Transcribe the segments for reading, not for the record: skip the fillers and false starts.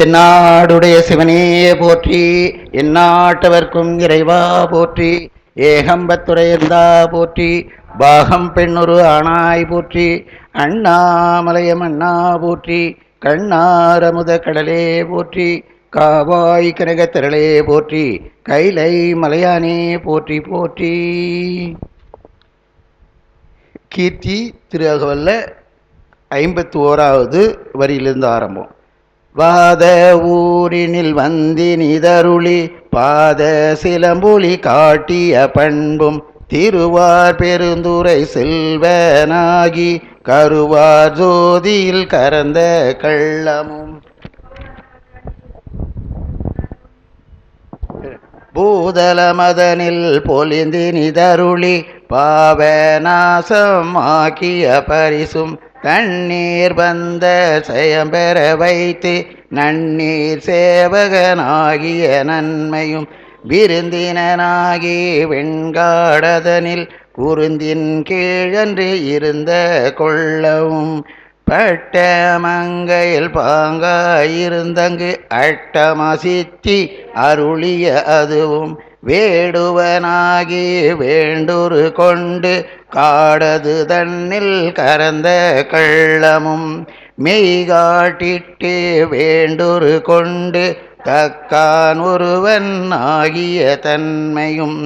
தென்னாடுடைய சிவனே போற்றி, எந்நாட்டவர்க்கும் இறைவா போற்றி, ஏகம்பத்துரையந்தா போற்றி, பாகம் பெண்ணுரு ஆனாய் போற்றி, அண்ணாமலையம் அண்ணா போற்றி, கண்ணாரமுத கடலே போற்றி, காவாய் கனகத்திரளே போற்றி, கைலை மலையானே போற்றி போற்றி. கீர்த்தி திரு அகவல்ல 51வது வரியிலிருந்து ஆரம்பம். வாத ஊரினில் வந்தினிதருளி பாத சிலம்புலி காட்டிய பண்பும் திருவார் பெருந்துரை செல்வனாகி கருவார் ஜோதியில் கரந்த கள்ளமும் பூதலமதனில் பொலிந்தினிதருளி பாவநாசம் ஆக்கிய பரிசும் தண்ணீர் வந்த செயம்பெற வைத்து நன்னீர் சேவகனாகிய நன்மையும் விருந்தினனாகி வெண்காடதனில் குருந்தின் கீழன்று இருந்த கொள்ளவும் பட்ட மங்கையில் பாங்காயிருந்தங்கு அட்டமசித்தி அருளிய அதுவும் வேடுவனாகி வேண்டுரு கொண்டு காடது தன்னில் கரந்த கள்ளமும் மெய்காட்டிட்டு வேண்டுரு கொண்டு தக்கான் ஒருவன் ஆகிய தன்மையும்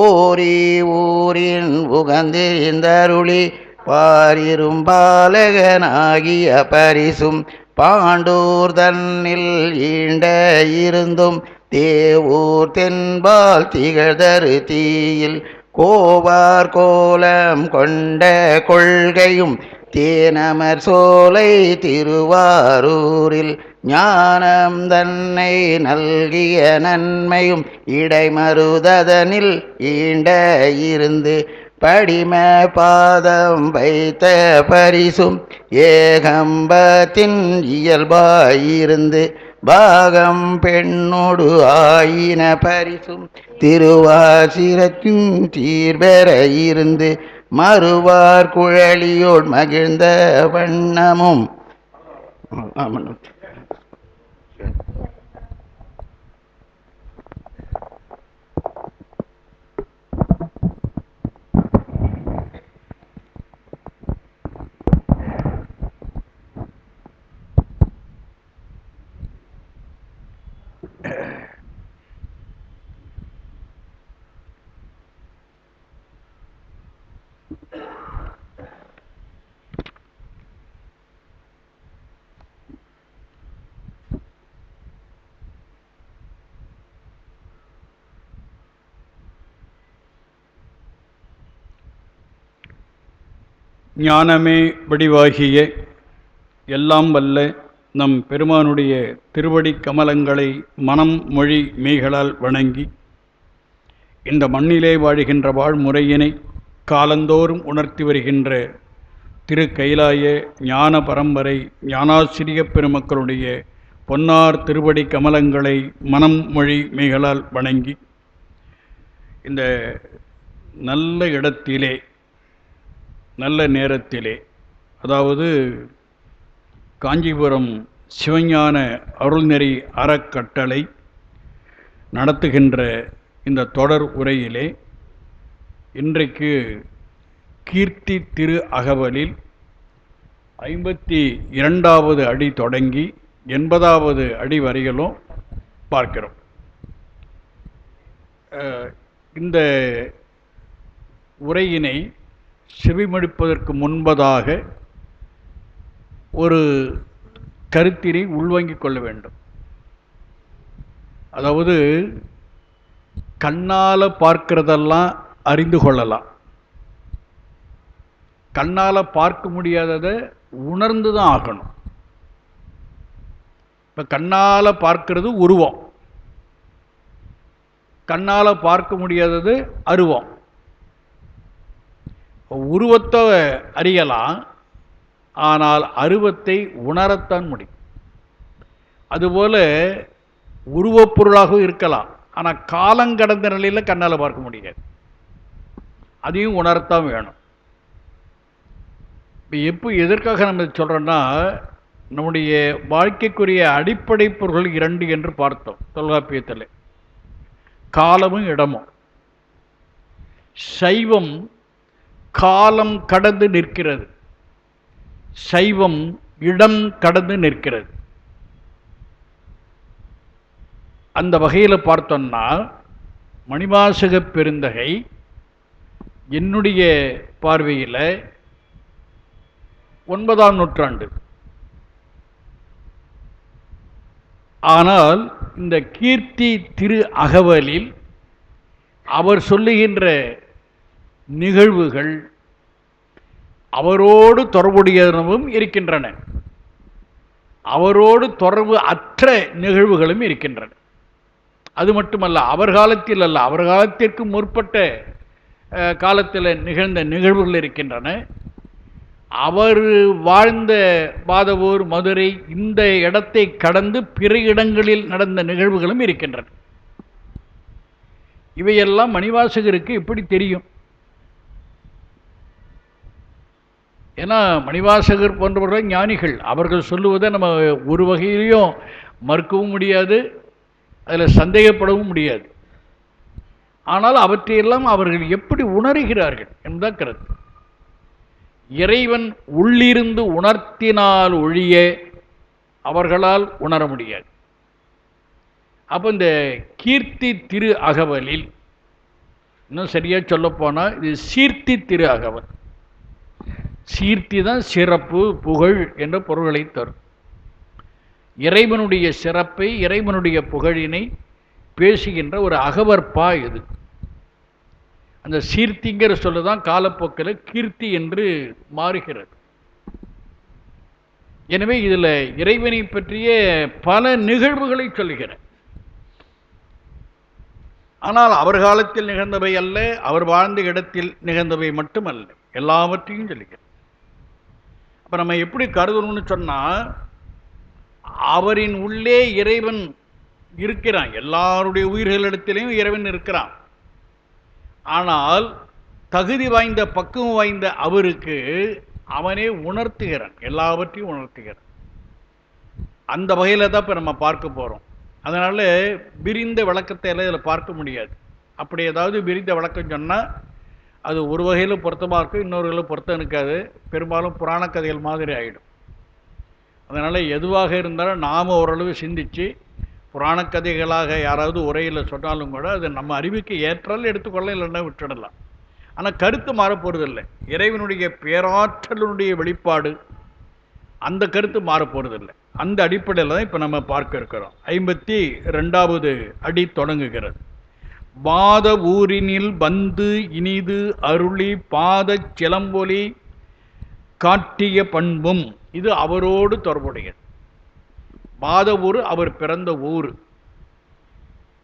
ஓரி ஊரின் உகந்திருந்தருளி பாரிரும் பாலகனாகிய பரிசும் பாண்டூர் தன்னில் ஈண்ட இருந்தும் தேவூர் தென்பால் திகழ்தரு தீயில் கோவார் கோலம் கொண்ட கொள்கையும் தேனமர் சோலை திருவாரூரில் ஞானம் தன்னை நல்கிய நன்மையும் இடைமருதனில் ஈண்ட இருந்து படிம பாதம் வைத்த பரிசும் ஏகம்பத்தின் இயல்பாயிருந்து பாகம் பெண்ணோடு ஆயின பரிசும் திருவாசிரத்தின் தீர்வர இருந்து மறுவார் குழலியோடு மகிழ்ந்த வண்ணமும் ஞானமே வடிவாகிய எல்லாம் வல்ல நம் பெருமானுடைய திருவடி கமலங்களை மனம் மொழி மெய்களால் வணங்கி இந்த மண்ணிலே வாழ்கின்ற வாழ்முறையினை காலந்தோறும் உணர்த்தி வருகின்ற திரு கைலாய ஞான பரம்பரை ஞானாசிரிய பெருமக்களுடைய பொன்னார் திருவடி கமலங்களை மனம் மொழி மெய்களால் வணங்கி இந்த நல்ல இடத்திலே நல்ல நேரத்திலே, அதாவது காஞ்சிபுரம் சிவஞான அருள்நெறி அறக்கட்டளை நடத்துகின்ற இந்த தொடர் உரையிலே இன்றைக்கு கீர்த்தி திரு அகவலில் 52வது அடி தொடங்கி 80வது அடி வரையிலும் பார்க்கிறோம். இந்த உரையினை செவிமடுப்பதற்கு முன்பதாக ஒரு கருத்தினை உள்வாங்கிக் கொள்ள வேண்டும். அதாவது கண்ணால் பார்க்கிறதெல்லாம் அறிந்து கொள்ளலாம், கண்ணால் பார்க்க முடியாததை உணர்ந்து தான் ஆகணும். இப்போ கண்ணால் பார்க்கிறது உருவம், கண்ணால் பார்க்க முடியாதது அருவம். உருவத்தை அறியலாம், ஆனால் அருவத்தை உணரத்தான் முடியும். அதுபோல் உருவப்பொருளாகவும் இருக்கலாம், ஆனால் காலங்கடந்த நிலையில் கண்ணால் பார்க்க முடியாது, அதையும் உணரத்தான் வேணும். இப்போ எதற்காக நம்ம சொல்கிறோன்னா, நம்முடைய வாழ்க்கைக்குரிய அடிப்படை பொருள் 2 என்று பார்த்தோம் தொல்காப்பியத்தில். காலமும் இடமும். சைவம் காலம் கடந்து நிற்கிறது, சைவம் இடம் கடந்து நிற்கிறது. அந்த வகையில் பார்த்தோம்னா மணிவாசக பெருந்தகை என்னுடைய பார்வையில் 9ஆம் நூற்றாண்டு. ஆனால் இந்த கீர்த்தி திரு அகவலில் அவர் சொல்லுகின்ற நிகழ்வுகள் அவரோடு தொடர்புடையவும் இருக்கின்றன, அவரோடு தொடர்பு அற்ற நிகழ்வுகளும் இருக்கின்றன. அது மட்டுமல்ல, அவர் காலத்தில் அல்ல, அவர் காலத்திற்கு முற்பட்ட காலத்தில் நிகழ்ந்த நிகழ்வுகள் இருக்கின்றன. அவர் வாழ்ந்த வாதவூர், மதுரை இந்த இடத்தை கடந்து பிற இடங்களில் நடந்த நிகழ்வுகளும் இருக்கின்றன. இவையெல்லாம் மணிவாசகருக்கு எப்படி தெரியும்? ஏன்னா மணிவாசகர் போன்றவர்கள் ஞானிகள். அவர்கள் சொல்லுவதை நம்ம ஒரு வகையிலையும் மறுக்கவும் முடியாது, அதில் சந்தேகப்படவும் முடியாது. ஆனால் அவற்றையெல்லாம் அவர்கள் எப்படி உணர்கிறார்கள் என்பதுதான் கருத்து. இறைவன் உள்ளிருந்து உணர்த்தினால் ஒழிய அவர்களால் உணர முடியாது. அப்போ இந்த கீர்த்தி திரு அகவலில், இன்னும் சரியாக சொல்லப்போனால் இது சீர்த்தி திரு அகவல். சீர்த்தி தான் சிறப்பு, புகழ் என்ற பொருள்களை தரும். இறைவனுடைய சிறப்பை, இறைவனுடைய புகழினை பேசுகின்ற ஒரு அகவற்பா இது. அந்த சீர்த்திங்கிற சொல்லுதான் காலப்போக்கில் கீர்த்தி என்று மாறுகிறது. எனவே இதில் இறைவனை பற்றிய பல நிகழ்வுகளை சொல்லுகிறேன். ஆனால் அவர் காலத்தில் நிகழ்ந்தவை அல்ல, அவர் வாழ்ந்த இடத்தில் நிகழ்ந்தவை மட்டுமல்ல, எல்லாவற்றையும் சொல்லுகிறேன். அப்போ நம்ம எப்படி கருதணும்னு சொன்னால், அவரின் உள்ளே இறைவன் இருக்கிறான், எல்லாருடைய உயிர்களிடத்திலையும் இறைவன் இருக்கிறான். ஆனால் தகுதி வாய்ந்த, பக்குவம் வாய்ந்த அவருக்கு அவனே உணர்த்துகிறான், எல்லாவற்றையும் உணர்த்துகிறான். அந்த வகையில் தான் இப்போ நம்ம பார்க்க போகிறோம். அதனால் விரிந்த விளக்கத்தை எல்லாம் இதில் பார்க்க முடியாது. அப்படி ஏதாவது விரிந்த விளக்கம் சொன்னால் அது ஒரு வகையில் பொருத்தமாக இருக்கும், இன்னொரு வகையில் பொருத்தம் இருக்காது. பெரும்பாலும் புராண கதைகள் மாதிரி ஆகிடும். அதனால் எதுவாக இருந்தாலும் நாம் ஓரளவு சிந்தித்து, புராண கதைகளாக யாராவது உரையில் சொன்னாலும் கூட அது நம்ம அறிவுக்கு ஏற்றாலும் எடுத்துக்கொள்ள, இல்லைன்னா விட்டுடலாம். ஆனால் கருத்து மாறப்போறதில்லை. இறைவனுடைய பேராற்றலுடைய வெளிப்பாடு, அந்த கருத்து மாறப்போறதில்லை. அந்த அடிப்படையில் தான் இப்போ நம்ம பார்க்க இருக்கிறோம். 52வது அடி தொடங்குகிறது. வாத ஊரினில் வந்து இனிது அருளி பாத சிலம்பொலி காட்டிய பண்பும். இது அவரோடு தொடர்புடையது. வாத ஊர் அவர் பிறந்த ஊர்.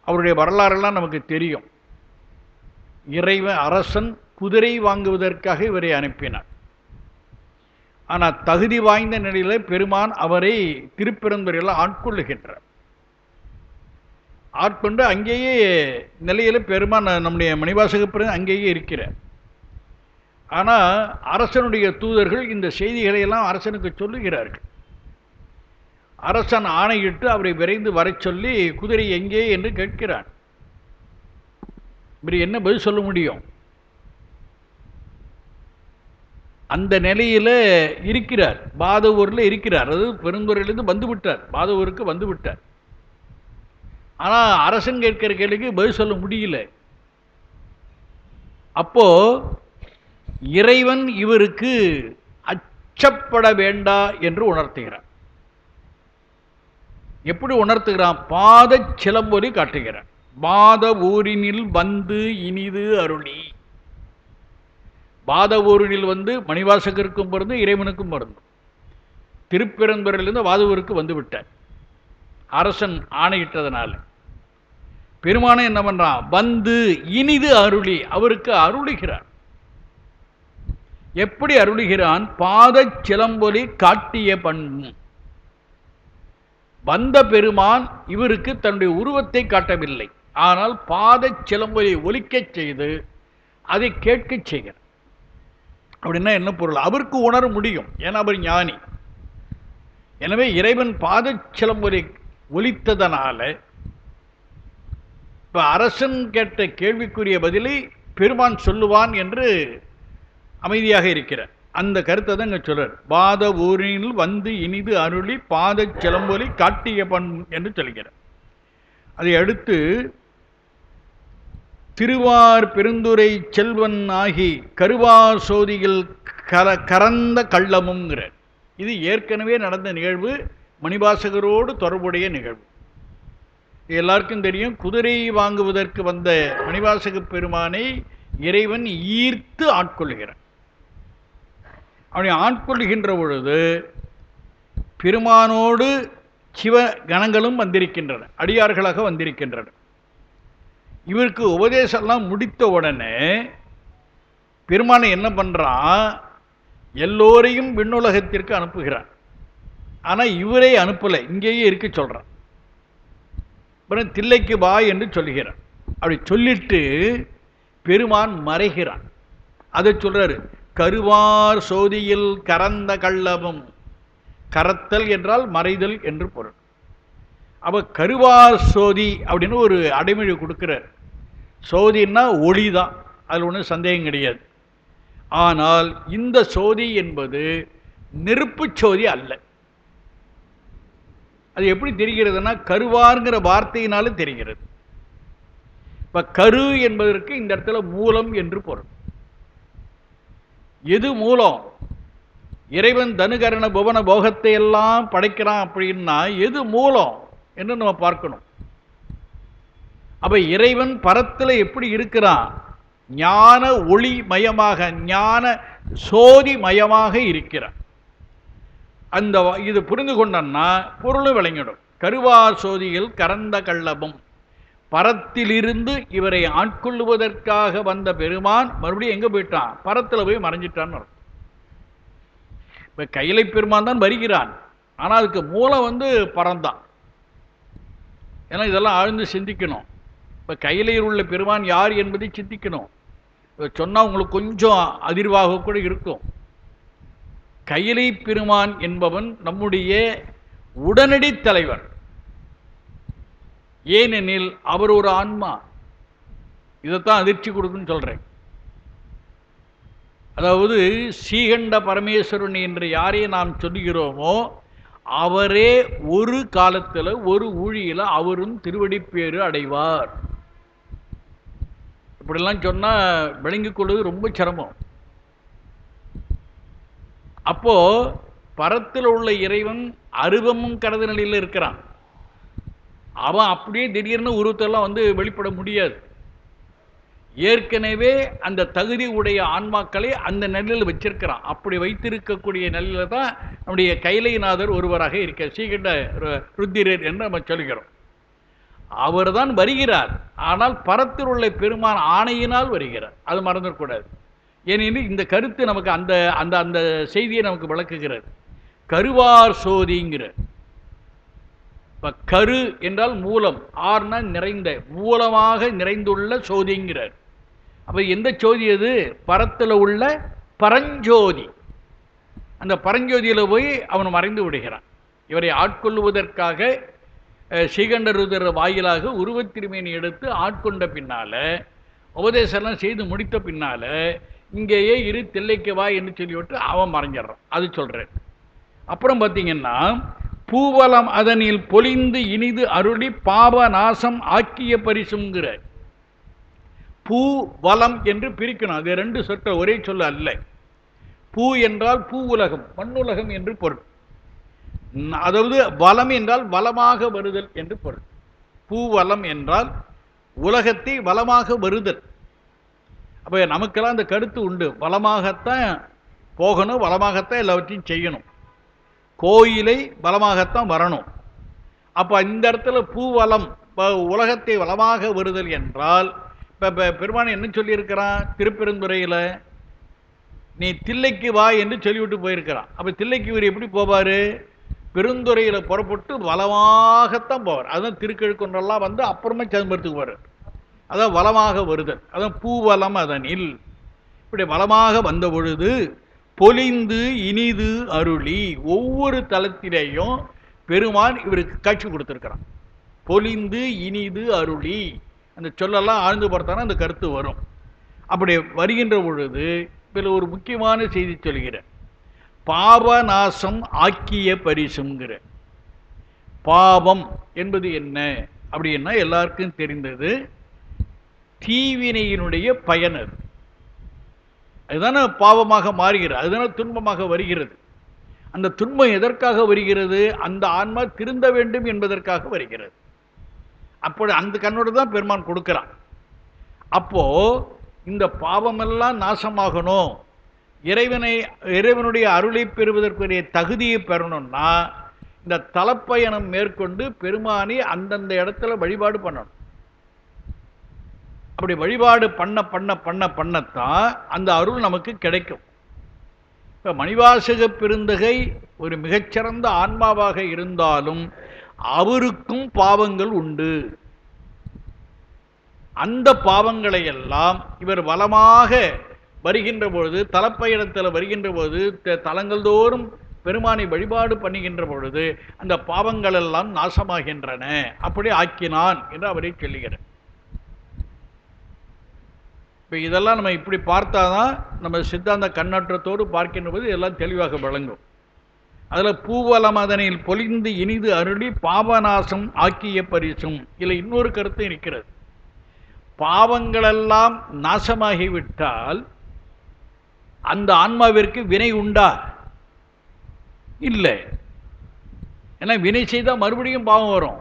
அவருடைய வரலாறெல்லாம் நமக்கு தெரியும். இறைவன் அரசன் குதிரை வாங்குவதற்காக இவரை அனுப்பினார். ஆனால் தகுதி வாய்ந்த நிலையில் பெருமான் அவரை திருப்பெருந்துறையில் ஆட்கொள்ளுகின்றார். ஆட்கொண்டு அங்கேயே நிலையில் பெருமான் நம்முடைய மணிவாசக பெருமான் அங்கேயே இருக்கிறார். ஆனால் அரசனுடைய தூதர்கள் இந்த செய்திகளை எல்லாம் அரசனுக்கு சொல்லுகிறார்கள். அரசன் ஆணையிட்டு அவரை விரைந்து வர சொல்லி குதிரை எங்கே என்று கேட்கிறான். இவர் என்ன பதில் சொல்ல முடியும்? அந்த நிலையில் இருக்கிறார், பாதவூரில் இருக்கிறார். அதாவது பெருந்துறையிலிருந்து வந்து விட்டார், பாதவூருக்கு வந்து விட்டார். ஆனால் அரசன் கேட்கிற கேள்விக்கு பதில் சொல்ல முடியல. அப்போ இறைவன் இவருக்கு அச்சப்பட வேண்டா என்று உணர்த்துகிறான். எப்படி உணர்த்துகிறான்? பாத சிலம்பொலி காட்டுகிறான். பாத ஊரினில் வந்து இனிது அருளி. பாத ஊரினில் வந்து மணிவாசகருக்கும் பிறந்து இறைவனுக்கும் பிறந்து திருப்பெருந்துறையிலிருந்து வாதவூருக்கு வந்து விட்டார். அரசன் ஆணையிட்டதனால பெருமானை என்ன பண்றான்? வந்து இனிது அருளி, அவருக்கு அருளுகிறான். எப்படி அருளுகிறான்? பாத சிலம்பொலி காட்டிய பண்பு. வந்த பெருமான் இவருக்கு தன்னுடைய உருவத்தை காட்டவில்லை, ஆனால் பாத சிலம்பொலி ஒலிக்கச் செய்து அதை கேட்கச் செய்கிறார். அப்படின்னா என்ன பொருள்? அவருக்கு உணர முடியும், ஏன்னா அவர் ஞானி. எனவே இறைவன் பாதச்சிலம்பொலி ஒலித்ததனால இப்ப அரசன் கேட்ட கேள்விக்குரிய பதிலை பெருமான் சொல்லுவான் என்று அமைதியாக இருக்கிறார். அந்த கருத்தை தான் இங்க சொல்றார். பாத ஊரில் வந்து இனிது அருளி பாத சிலம்பொலி காட்டிய பண் என்று சொல்கிறார். அதை அடுத்து திருவார் பெருந்துரை செல்வன் ஆகி கருவார் சோதியில் கரந்த கள்ளமுங்கிறார். இது ஏற்கனவே நடந்த நிகழ்வு, மணிவாசகரோடு தொடர்புடைய நிகழ்வு. எல்லாருக்கும் தெரியும், குதிரை வாங்குவதற்கு வந்த மணிவாசக பெருமானை இறைவன் ஈர்த்து ஆட்கொள்கிறான். அவனை ஆட்கொள்கின்ற பொழுது பெருமானோடு சிவ கணங்களும் வந்திருக்கின்றன, அடியார்களாக வந்திருக்கின்றன. இவருக்கு உபதேசம்லாம் முடித்த உடனே பெருமானை என்ன பண்றான், எல்லோரையும் விண்ணுலகத்திற்கு அனுப்புகிறான். ஆனால் இவரை அனுப்பலை, இங்கேயே இருக்க சொல்றான். அப்புறம் தில்லைக்கு வா என்று சொல்லுகிறான். அப்படி சொல்லிட்டு பெருமான் மறைகிறான். அதை சொல்றாரு, கருவார் சோதியில் கரந்த கள்ளமும். கரத்தல் என்றால் மறைதல் என்று பொருள். அப்ப கருவார் சோதி அப்படின்னு ஒரு அடைமொழி கொடுக்கிறார். சோதின்னா ஒளிதான், அதில் ஒன்றும் சந்தேகம் கிடையாது. ஆனால் இந்த சோதி என்பது நெருப்பு சோதி அல்ல. அது எப்படி தெரிகிறதுனா, கருவார்ங்கிற வார்த்தையினாலும் தெரிகிறது. இப்ப கரு என்பதற்கு இந்த இடத்துல மூலம் என்று பொருள். எது மூலம்? இறைவன் தனுகரண புவன போகத்தை எல்லாம் படைக்கிறான் அப்படின்னா எது மூலம் என்று நம்ம பார்க்கணும். அப்ப இறைவன் பரத்தில் எப்படி இருக்கிறான்? ஞான ஒளி மயமாக, ஞான சோதி மயமாக இருக்கிறான். அந்த இது புரிந்து கொண்டோம்னா பொருளும் விளங்கிடும். கருவார் சோதியில் கரந்த கள்ளமும். பரத்திலிருந்து இவரை ஆட்கொள்ளுவதற்காக வந்த பெருமான் மறுபடியும் எங்க போயிட்டான்? பரத்தில் போய் மறைஞ்சிட்டான்னு அர்த்தம். இப்ப கைலை பெருமான் தான் வருகிறான், ஆனால் அதுக்கு மூலம் பரந்தான். ஏன்னா இதெல்லாம் ஆழ்ந்து சிந்திக்கணும். இப்ப கைலையில் உள்ள பெருமான் யார் என்பதை சிந்திக்கணும். சொன்னா உங்களுக்கு கொஞ்சம் அதிர்வாக கூட இருக்கும். கைலை பெருமான் என்பவன் நம்முடைய உடனடி தலைவர். ஏனெனில் அவர் ஒரு ஆன்மா. இதைத்தான் அதிர்ச்சி கொடுக்குன்னு சொல்றேன். அதாவது ஸ்ரீகண்ட பரமேஸ்வரன் என்று யாரையே நாம் சொல்லுகிறோமோ அவரே ஒரு காலத்தில் ஒரு ஊழியில் அவரும் திருவடிப்பேறு அடைவார். இப்படிலாம் சொன்னா விளங்கிக் கொள்வது ரொம்ப சிரமம். அப்போ பரத்தில் உள்ள இறைவன் அருவமும் கடந்த நிலையில் இருக்கிறான். அவன் அப்படியே திடீர்னு உருவத்தெல்லாம் வெளிப்பட முடியாது. ஏற்கனவே அந்த தகுதி உடைய ஆன்மாக்களை அந்த நிலையில் வச்சிருக்கிறான். அப்படி வைத்திருக்கக்கூடிய நிலையில தான் நம்முடைய கைலைநாதர் ஒருவராக இருக்க ஸ்ரீகண்ட ருத்திரர் என்று நம்ம சொல்கிறோம். அவர் தான் வருகிறார். ஆனால் பரத்தில் உள்ள பெருமான் ஆணையினால் வருகிறார். அது மறந்துடக்கூடாது. ஏனெனில் இந்த கருத்து நமக்கு அந்த அந்த அந்த செய்தியை நமக்கு விளக்குகிறது. கருவார் சோதிங்கிற. இப்ப கரு என்றால் மூலம், ஆர்னா நிறைந்த, மூலமாக நிறைந்துள்ள சோதிங்கிறார். அப்ப எந்த சோதி? அது பரத்தில் உள்ள பரஞ்சோதி. அந்த பரஞ்சோதியில போய் அவன் மறைந்து விடுகிறான். இவரை ஆட்கொள்ளுவதற்காக ஸ்ரீகண்டருதர் வாயிலாக உருவத்திருமேனி எடுத்து ஆட்கொண்ட பின்னால, உபதேசம்லாம் செய்து முடித்த பின்னால இங்கேயே இரு தில்லைக்கு வா என்று சொல்லிவிட்டு அவன் மறைஞ்சிடறான். அது சொல்றேன். அப்புறம் பார்த்தீங்கன்னா, பூவலம் அதனில் பொலிந்து இனிது அருளி பாவ நாசம் ஆக்கிய பரிசுங்கிற. பூ வலம் என்று பிரிக்கணும். அது ரெண்டு சொற்கள் ஒரே சொல்ல அல்ல. பூ என்றால் பூ உலகம், மண்ணுலகம் என்று பொருள். அதாவது வலம் என்றால் வளமாக வருதல் என்று பொருள். பூவலம் என்றால் உலகத்தை வளமாக வருதல். அப்ப நமக்கெல்லாம் அந்த கருத்து உண்டு. வளமாகத்தான் போகணும், வளமாகத்தான் எல்லாவற்றையும் செய்யணும். கோயிலை வளமாகத்தான் வரணும். அப்ப இந்த இடத்துல பூவலம், உலகத்தை வளமாக வருதல் என்றால், இப்ப பெருமான் என்ன சொல்லியிருக்கிறான் திருப்பெருந்துறையில? நீ தில்லைக்கு வா என்று சொல்லிவிட்டு போயிருக்கிறான். அப்ப தில்லைக்கு இவர் எப்படி போவாரு? பெருந்துறையில புறப்பட்டு வளமாகத்தான் போவார். அதுதான் திருக்கழுக்குன்றெல்லாம் அப்புறமா சிதம்பரத்துக்கு போவார். அதான் வளமாக வருதல். அதான் பூவலம் அதனில். இப்படி வளமாக வந்த பொழுது பொலிந்து இனிது அருளி. ஒவ்வொரு தலத்திலேயும் பெருமான் இவருக்கு காட்சி கொடுத்திருக்கிறான். பொலிந்து இனிது அருளி, அந்த சொல்லெல்லாம் ஆழ்ந்து பார்த்தானா அந்த கருத்து வரும். அப்படி வருகின்ற பொழுது இதில் ஒரு முக்கியமான செய்தி சொல்கிற, பாவநாசம் ஆக்கிய பரிசுங்கிற. பாவம் என்பது என்ன அப்படின்னா எல்லாருக்கும் தெரிந்தது, தீவினையினுடைய பயன். அது அதுதானே பாவமாக மாறுகிறது, அதுதானே துன்பமாக வருகிறது. அந்த துன்பம் எதற்காக வருகிறது? அந்த ஆன்மா திருந்த வேண்டும் என்பதற்காக வருகிறது. அப்படி அந்த கண்ணோடு தான் பெருமான் கொடுக்கிறான். அப்போ இந்த பாவமெல்லாம் நாசமாகணும், இறைவனுடைய அருளை பெறுவதற்குரிய தகுதியை பெறணும்னா இந்த தலப்பயணம் மேற்கொண்டு பெருமானி அந்தந்த இடத்துல வழிபாடு பண்ணணும். அப்படி வழிபாடு பண்ண பண்ண பண்ண பண்ணத்தான் அந்த அருள் நமக்கு கிடைக்கும். இப்போ மணிவாசக பெருந்தகை ஒரு மிகச்சிறந்த ஆன்மாவாக இருந்தாலும் அவருக்கும் பாவங்கள் உண்டு. அந்த பாவங்களை எல்லாம் இவர் வளமாக வருகின்ற பொழுது, தலப்பயணத்தில் வருகின்ற பொழுது, தலங்கள் தோறும் பெருமானை வழிபாடு பண்ணுகின்ற பொழுது அந்த பாவங்கள் எல்லாம் நாசமாகின்றன. அப்படி ஆக்கினான் என்று அவரை சொல்லுகிறார். இப்போ இதெல்லாம் நம்ம இப்படி பார்த்தாதான் நம்ம சித்தாந்த கண்ணோட்டத்தோடு பார்க்கின்ற போது இதெல்லாம் தெளிவாக விளங்கும். அதில் பூவலமதனில் பொலிந்து இனிது அருளி பாவநாசம் ஆக்கிய பரிசும். இதில் இன்னொரு கருத்து இருக்கிறது. பாவங்களெல்லாம் நாசமாகிவிட்டால் அந்த ஆன்மாவிற்கு வினை உண்டா? இல்லை. ஏன்னா வினை செய்தால் மறுபடியும் பாவம் வரும்.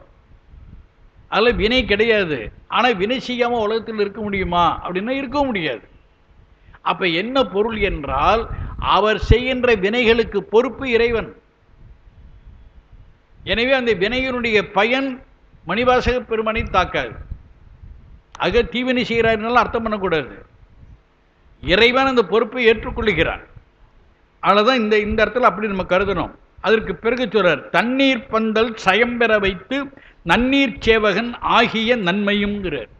அதில் வினை கிடையாது. ஆனால் வினை செய்யாமல் உலகத்தில் இருக்க முடியுமா அப்படின்னா இருக்க முடியாது. அப்போ என்ன பொருள் என்றால், அவர் செய்கின்ற வினைகளுக்கு பொறுப்பு இறைவன். எனவே அந்த வினையினுடைய பயன் மணிவாசக பெருமானை தாக்காது. ஆக தீவினை செய்கிறாருனால அர்த்தம் பண்ணக்கூடாது. இறைவன் அந்த பொறுப்பை ஏற்றுக்கொள்ளுகிறார். அவ்வளோதான் இந்த இடத்துல அப்படி நம்ம கருதணும். அதற்கு பிறகு சொல்றார், தண்ணீர் பந்தல் சயம்பெற வைத்து நன்னீர் சேவகன் ஆகிய நன்மையும்ங்கிறார்.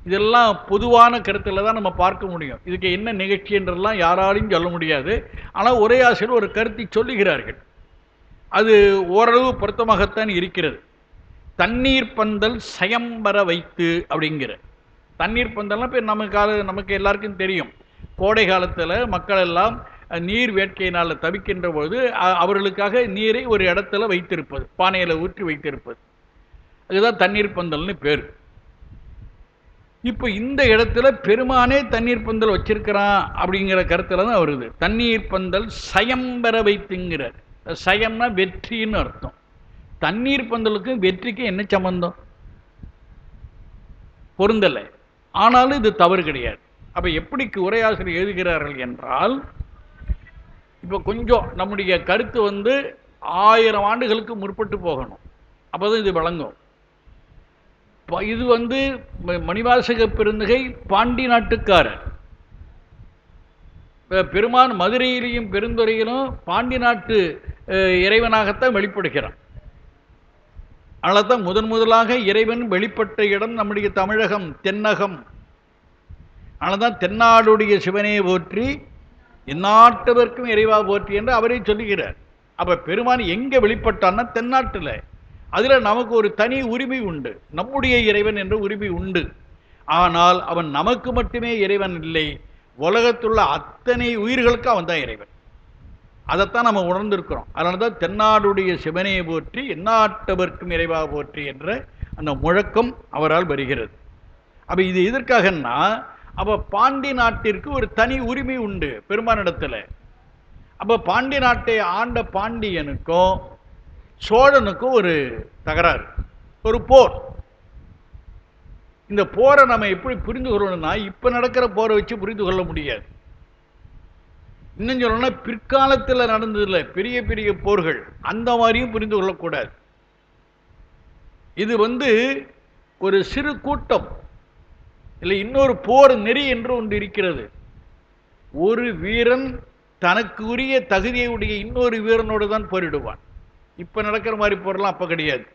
இதெல்லாம் பொதுவான கருத்தில் தான் நம்ம பார்க்க முடியும். இதுக்கு என்ன நிகழ்ச்சி என்றெல்லாம் யாராலையும் சொல்ல முடியாது. ஆனால் ஒரே ஆசிரியர் ஒரு கருத்தை சொல்லுகிறார்கள். அது ஓரளவு பொருத்தமாகத்தான் இருக்கிறது. தண்ணீர் பந்தல் சயம்பெற வைத்து அப்படிங்கிற. தண்ணீர் பந்தல்னா இப்போ நமக்கு எல்லாருக்கும் தெரியும். கோடை காலத்தில் மக்கள் எல்லாம் நீர் வேட்கையினால் தவிக்கின்ற பொழுது அவர்களுக்காக நீரை ஒரு இடத்துல வைத்திருப்பது, பானையில் ஊற்றி வைத்திருப்பது, அதுதான் தண்ணீர் பந்தல்னு பேர். இப்போ இந்த இடத்துல பெருமானே தண்ணீர் பந்தல் வச்சிருக்கிறான் அப்படிங்கிற கருத்துல தான் வருது. தண்ணீர் பந்தல் சயம்பெற வைத்துங்கிறார். சயம்னா வெற்றின்னு அர்த்தம். தண்ணீர் பந்தலுக்கும் வெற்றிக்கும் என்ன சம்பந்தம்? பொருந்தலை. ஆனாலும் இது தவறு கிடையாது. அப்ப எப்படி உரையாசிரியர் எழுதுகிறார்கள் என்றால், இப்போ கொஞ்சம் நம்முடைய கருத்து 1000 ஆண்டுகளுக்கு முற்பட்டு போகணும். அப்போதான் இது விளங்கும். இது மணிவாசக பெருந்தகை பாண்டி நாட்டுக்காரர். பெருமான் மதுரையிலையும் பெருந்துறையிலும் பாண்டி நாட்டு இறைவனாகத்தான் வெளிப்படுகிறான். அதனால்தான் முதலாக இறைவன் வெளிப்பட்ட இடம் நம்முடைய தமிழகம், தென்னகம். அதனால்தான் தென்னாடுடைய சிவனே போற்றி எந்நாட்டவர்க்கும் இறைவா போற்றி என்று அவரே சொல்லுகிறார். அப்ப பெருமான் எங்க வெளிப்பட்டான்னா தென்னாட்டில். அதில் நமக்கு ஒரு தனி உரிமை உண்டு, நம்முடைய இறைவன் என்ற உரிமை உண்டு. ஆனால் அவன் நமக்கு மட்டுமே இறைவன் இல்லை, உலகத்துள்ள அத்தனை உயிர்களுக்கு அவன் தான் இறைவன். அதைத்தான் நம்ம உணர்ந்திருக்கிறோம். அதனால தான் தென்னாடுடைய சிவனே போற்றி எந்நாட்டவர்க்கும் இறைவா போற்றி என்ற அந்த முழக்கம் அவரால் வருகிறது. அப்போ இது எதற்காகன்னா, அப்போ பாண்டி நாட்டிற்கு ஒரு தனி உரிமை உண்டு பெருமானிடத்தில். அப்போ பாண்டி நாட்டை ஆண்ட பாண்டியனுக்கும் சோழனுக்கும் ஒரு தகராறு, ஒரு போர். இந்த போரை நம்ம எப்படி புரிந்து கொள்ளணும்னா, இப்போ நடக்கிற போரை வச்சு புரிந்து கொள்ள முடியாது. இன்னும் சொல்லணும்னா பிற்காலத்தில் நடந்ததில்லை பெரிய பெரிய போர்கள், அந்த மாதிரியும் புரிந்து கொள்ளக்கூடாது. இது ஒரு சிறு கூட்டம் இல்லை, இன்னொரு போர் நெறி என்று ஒன்று இருக்கிறது. ஒரு வீரன் தனக்கு உரிய தகுதியுடைய இன்னொரு வீரனோடு தான் போரிடுவான். இப்போ நடக்கிற மாதிரி போரெல்லாம் அப்போ கிடையாது.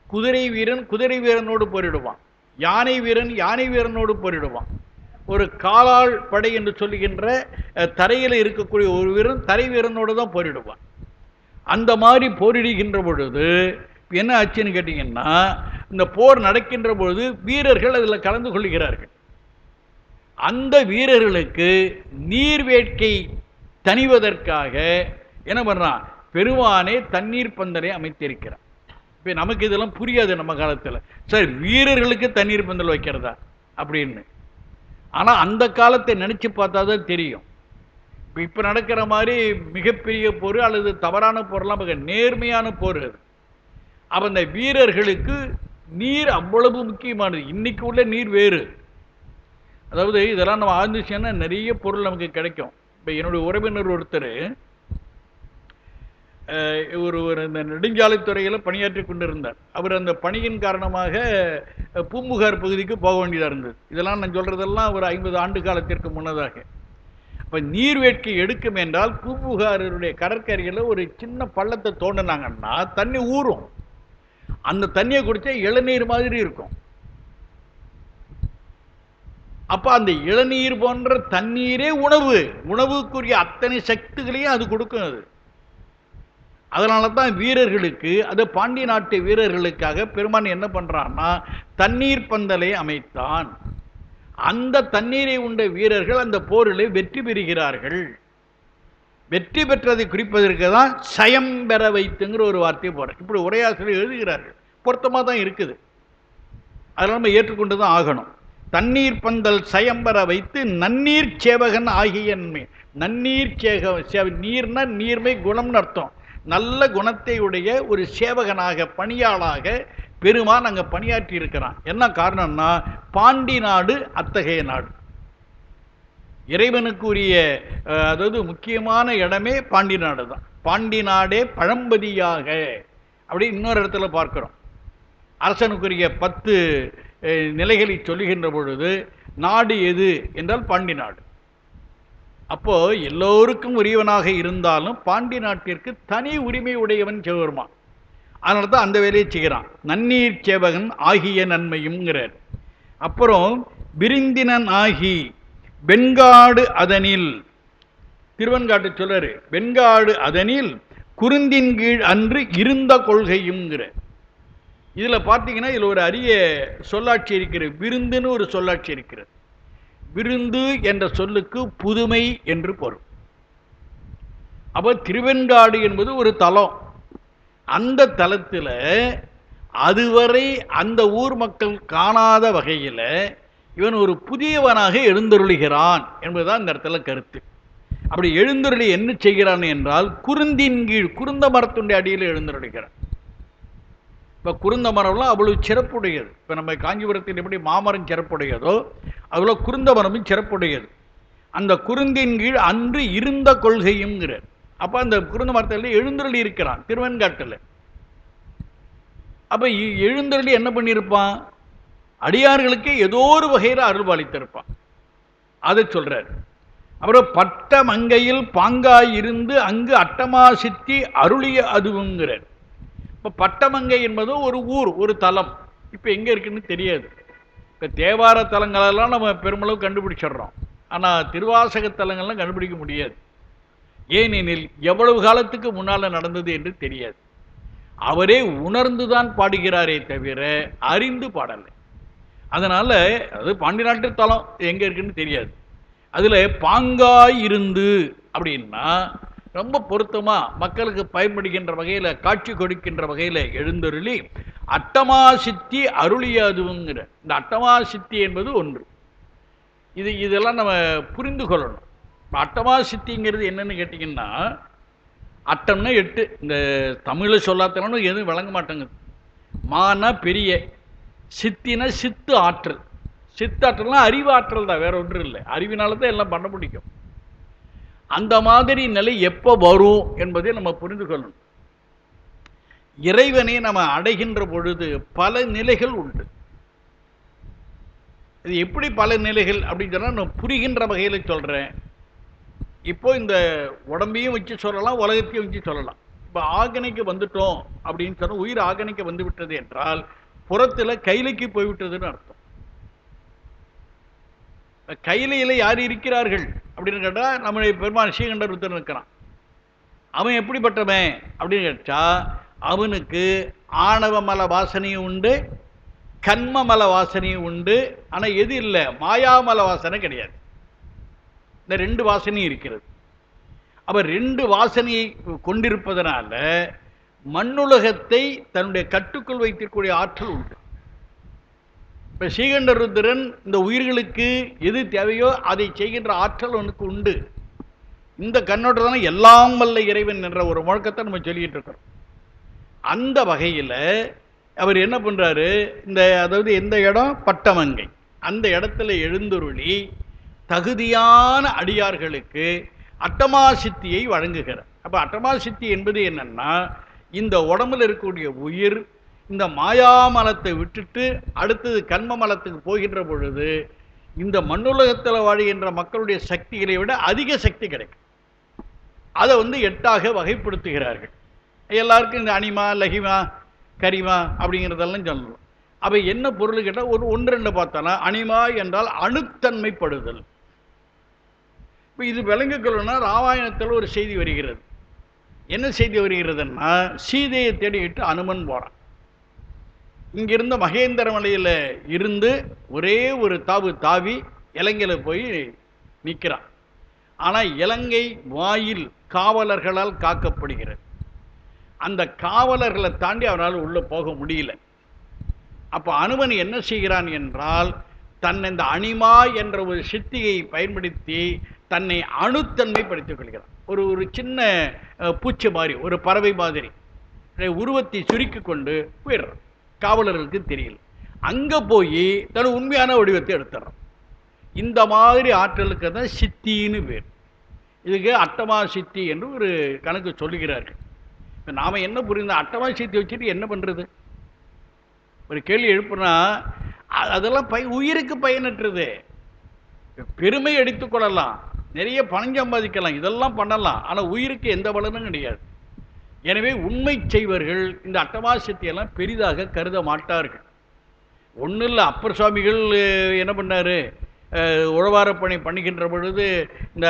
குதிரை வீரன் குதிரை வீரனோடு போரிடுவான், யானை வீரன் யானை வீரனோடு போரிடுவான், ஒரு காலாள் படை என்று சொல்லுகின்ற தரையில் இருக்கக்கூடிய ஒரு வீரன் தரை வீரனோடு தான் போரிடுவான். அந்த மாதிரி போரிடுகின்ற பொழுது என்ன ஆச்சுன்னு கேட்டிங்கன்னா, இந்த போர் நடக்கின்ற பொழுது வீரர்கள் அதில் கலந்து கொள்கிறார்கள். அந்த வீரர்களுக்கு நீர் வேட்கை தணிவதற்காக என்ன பண்ணுறான், பெருமானே தண்ணீர் பந்தலை அமைத்திருக்கிறான். இப்போ நமக்கு இதெல்லாம் புரியாது நம்ம காலத்தில். சரி, வீரர்களுக்கு தண்ணீர் பந்தல் வைக்கிறதா அப்படின்னு. ஆனால் அந்த காலத்தை நினச்சி பார்த்தா தான் தெரியும். இப்போ நடக்கிற மாதிரி மிகப்பெரிய போர் அல்லது தவறான போரெல்லாம் மிக நேர்மையான போர் அது. அப்போ அந்த வீரர்களுக்கு நீர் அவ்வளவு முக்கியமானது. இன்னைக்கு உள்ள நீர் வேறு. அதாவது இதெல்லாம் நம்ம ஆரம்பிச்சோன்னா நிறைய பொருள் நமக்கு கிடைக்கும். இப்போ என்னுடைய உறவினர் ஒருத்தர் ஒரு இந்த நெடுஞ்சாலைத்துறையில் பணியாற்றி கொண்டிருந்தார். அவர் அந்த பணியின் காரணமாக பூம்புகார் பகுதிக்கு போக வேண்டியதாக இருந்தது. இதெல்லாம் நான் சொல்கிறதெல்லாம் ஒரு 50 ஆண்டு காலத்திற்கு முன்னதாக. இப்போ நீர் வேட்கை எடுக்கும் என்றால் பூம்புகாருடைய கடற்கரையில் ஒரு சின்ன பள்ளத்தை தோண்டினாங்கன்னா தண்ணி ஊறும். அந்த தண்ணியை குடித்தா இளநீர் மாதிரி இருக்கும். அப்போ அந்த இளநீர் போன்ற தண்ணீரே உணவு, உணவுக்குரிய அத்தனை சக்திகளையும் அது கொடுக்கும். அது அதனால தான் வீரர்களுக்கு, அது பாண்டிய நாட்டு வீரர்களுக்காக பெருமான் என்ன பண்ணுறான்னா தண்ணீர் பந்தலை அமைத்தான். அந்த தண்ணீரை உண்ட வீரர்கள் அந்த போரில் வெற்றி பெறுகிறார்கள். வெற்றி பெற்றதை குறிப்பதற்கு தான் சயம் பெற வைத்துங்கிற ஒரு வார்த்தையை போடுறேன். இப்படி உரையாசிரியர் எழுதுகிறார்கள். பொருத்தமாக தான் இருக்குது. அதெல்லாம் நம்ம ஏற்றுக்கொண்டு தான் ஆகணும். தண்ணீர் பந்தல் சயம்பர வைத்து நன்னீர் சேவகன் ஆகிய நன்னீர் நீர்னா நீர்மை குணம்னு அர்த்தம். நல்ல குணத்தை உடைய ஒரு சேவகனாக பணியாளாக பெருமான் அங்கே பணியாற்றி இருக்கிறான். என்ன காரணம்னா பாண்டி நாடு அத்தகைய நாடு. இறைவனுக்குரிய அதாவது முக்கியமான இடமே பாண்டி நாடு தான். பாண்டி நாடே பழம்பதியாக அப்படி இன்னொரு இடத்துல பார்க்கிறோம். அரசனுக்குரிய 10 நிலைகளை சொல்லுகின்ற பொழுது நாடு எது என்றால் பாண்டி நாடு. அப்போ எல்லோருக்கும் உரியவனாக இருந்தாலும் பாண்டி நாட்டிற்கு தனி உரிமை உடையவன் சிவபெருமான். அதனால தான் அந்த வேலையை செய்கிறான். நன்னீர் சேவகன் ஆகிய நன்மையும்ங்கிறார். அப்புறம் விருந்தினன் ஆகி வெண்காடு அதனில், திருவெண்காட்டு சொல்றாரு, வெண்காடு அதனில் குருந்தின் கீழ் அன்று இருந்த கொள்கையும்ங்கிறார். இதில் பார்த்தீங்கன்னா இதில் ஒரு அரிய சொல்லாட்சி இருக்கிறது. விருந்துன்னு ஒரு சொல்லாட்சி இருக்கிறது. விருந்து என்ற சொல்லுக்கு புதுமை என்று பொருள். அப்போ திருவெண்காடு என்பது ஒரு தலம். அந்த தலத்தில் அதுவரை அந்த ஊர் மக்கள் காணாத வகையில் இவன் ஒரு புதியவனாக எழுந்தருளுகிறான் என்பதுதான் இந்த இடத்துல கருத்து. அப்படி எழுந்தருளி என்ன செய்கிறான் என்றால் குருந்தின் கீழ், குருந்த மரத்துடைய அடியில் எழுந்தருளுகிறான். இப்போ குருந்த மரம்லாம் அவ்வளவு சிறப்புடையது. இப்போ நம்ம காஞ்சிபுரத்தில் எப்படி மாமரம் சிறப்புடையதோ அவ்வளோ குருந்த மரமும் சிறப்புடையது. அந்த குருந்தின் கீழ் அன்று இருந்த கொள்கையும்ங்கிறார். அப்போ அந்த குருந்த மரத்தில் எழுந்தருளி இருக்கிறான் திருவெண்காட்டில். அப்போ எழுந்தருளி என்ன பண்ணியிருப்பான், அடியார்களுக்கு ஏதோ ஒரு வகையில் அருள்பாலித்திருப்பான். அதை சொல்றார். அப்புறம் பட்ட மங்கையில் பாங்காய் இருந்து அங்கு அட்டமா சித்தி அருளிய அதுவுங்கிறார். இப்போ பட்டமங்கை என்பது ஒரு ஊர், ஒரு தலம். இப்போ எங்கே இருக்குன்னு தெரியாது. இப்போ தேவார தலங்களெல்லாம் நம்ம பெருமளவு கண்டுபிடிச்சிடுறோம். ஆனால் திருவாசக தலங்கள்லாம் கண்டுபிடிக்க முடியாது. ஏனெனில் எவ்வளவு காலத்துக்கு முன்னால் நடந்தது என்று தெரியாது. அவரே உணர்ந்து தான் பாடுகிறாரே தவிர அறிந்து பாடலை. அதனால் அது பாண்டி நாட்டு தலம் எங்கே இருக்குன்னு தெரியாது. அதில் பாங்காய் இருந்து அப்படின்னா ரொம்ப பொருத்தமாக மக்களுக்கு பயன்படுகின்ற வகையில், காட்சி கொடுக்கின்ற வகையில் எழுந்தருளி அட்டமா சித்தி அருளியாதுங்கிற இந்த அட்டமா சித்தி என்பது ஒன்று. இதெல்லாம் நம்ம புரிந்து கொள்ளணும். அட்டமா சித்திங்கிறது என்னன்னு கேட்டிங்கன்னா, அட்டம்னா 8. இந்த தமிழில் சொல்லாத்தனாலும் எதுவும் விளங்க மாட்டேங்குது. மானா பெரிய, சித்தினா சித்து ஆற்றல். சித்தாற்றல்னா அறிவாற்றல் தான், வேற ஒன்றும் இல்லை. அறிவினால தான் எல்லாம் பண்ண முடியும். அந்த மாதிரி நிலை எப்போ வரும் என்பதை நம்ம புரிந்து கொள்ளணும். இறைவனை நம்ம அடைகின்ற பொழுது பல நிலைகள் உண்டு. இது எப்படி பல நிலைகள் அப்படின்னு சொன்னால் நான் புரிகின்ற வகையில் சொல்கிறேன். இப்போ இந்த உடம்பையும் வச்சு சொல்லலாம், உலகத்தையும் வச்சு சொல்லலாம். இப்போ ஆகனைக்கு வந்துட்டோம் அப்படின்னு சொன்னால், உயிர் ஆகனைக்கு வந்து விட்டது என்றால் புறத்தில் கைலைக்கு போய்விட்டதுன்னு அர்த்தம். கையிலையில் யார் இருக்கிறார்கள் அப்படின்னு கேட்டால் நம்முடைய பெருமான் ஸ்ரீகண்டருத்தன் இருக்கிறான். அவன் எப்படிப்பட்டவன் அப்படின்னு கேட்டா, அவனுக்கு ஆணவமல வாசனையும் உண்டு, கண்மமல வாசனையும் உண்டு. ஆனால் எது இல்லை, மாயாமல வாசனை கிடையாது. இந்த ரெண்டு வாசனையும் இருக்கிறது. அவர் ரெண்டு வாசனையை கொண்டிருப்பதனால மண்ணுலகத்தை தன்னுடைய கட்டுக்குள் வைத்திருக்கக்கூடிய ஆற்றல் உண்டு. இப்போ ஸ்ரீகண்டருத்திரன் இந்த உயிர்களுக்கு எது தேவையோ அதை செய்கின்ற ஆற்றல் அவனுக்கு உண்டு. இந்த கண்ணோட்டத்தான எல்லாம் வல்ல இறைவன் என்ற ஒரு முழக்கத்தை நம்ம சொல்லிட்டு இருக்கிறோம். அந்த வகையில் அவர் என்ன பண்ணுறாரு, அதாவது எந்த இடம், பட்டமங்கை, அந்த இடத்துல எழுந்துருளி தகுதியான அடியார்களுக்கு அட்டமா சித்தியை வழங்குகிறார். அப்போ அட்டமா சித்தி என்பது என்னன்னா, இந்த உடம்புல இருக்கக்கூடிய உயிர் இந்த மாயாமலத்தை விட்டுட்டு அடுத்தது கண்ம மலத்துக்கு போகின்ற பொழுது இந்த மண்ணுலகத்தில் வாழ்கின்ற மக்களுடைய சக்திகளை விட அதிக சக்தி கிடைக்கும். அதை 8ஆக வகைப்படுத்துகிறார்கள். எல்லாருக்கும் இந்த அனிமா, லகிமா, கரிமா அப்படிங்கிறதெல்லாம் சொல்லணும். அவை என்ன பொருள் கேட்டால் ஒன்று ரெண்டு பார்த்தோன்னா, அனிமா என்றால் அணுத்தன்மைப்படுதல். இப்போ இது விளங்கிக்கொள்ளணும்னா ராமாயணத்தில் ஒரு செய்தி வருகிறது. என்ன செய்தி வருகிறதுன்னா, சீதையை தேடிக்கிட்டு அனுமன் போகிறான். இங்கிருந்த மகேந்திர மலையில் இருந்து ஒரே ஒரு தாவி இலங்கையில் போய் நிற்கிறான். ஆனால் இலங்கை வாயில் காவலர்களால் காக்கப்படுகிறது. அந்த காவலர்களை தாண்டி அவனால் உள்ளே போக முடியல. அப்போ அனுமன் என்ன செய்கிறான் என்றால், தன்னை இந்த அனிமா என்ற ஒரு சித்தியை பயன்படுத்தி தன்னை அணுத்தன்மைப்படுத்திக் கொள்கிறான். ஒரு சின்ன பூச்சி மாதிரி, ஒரு பறவை மாதிரி உருவத்தை சுருக்கி கொண்டு போயிடுறான். காவலர்களுக்கு தெரியல. அங்கே போய் தன் உண்மையான வடிவத்தை எடுத்துடுறான். இந்த மாதிரி ஆற்றலுக்கு தான் சித்தின்னு பேர். இதுக்கு அட்டமா சித்தி என்று ஒரு கணக்கு சொல்லுகிறார்கள். இப்போ நாம் என்ன புரிந்த, அட்டமா சித்தி வச்சுட்டு என்ன பண்ணுறது? ஒரு கேள்வி எழுப்புனா அதெல்லாம் உயிருக்கு பயனற்றது. பெருமை எடுத்துக்கொள்ளலாம், நிறைய பணம் சம்பாதிக்கலாம், இதெல்லாம் பண்ணலாம். ஆனால் உயிருக்கு எந்த பலனும் கிடையாது. எனவே உண்மை செய்வர்கள் இந்த அட்டமா சித்தியெல்லாம் பெரிதாக கருத மாட்டார்கள். ஒன்றும் இல்லை, அப்பர் சுவாமிகள் என்ன பண்ணார், உழவாரப்பணி பண்ணுகின்ற பொழுது இந்த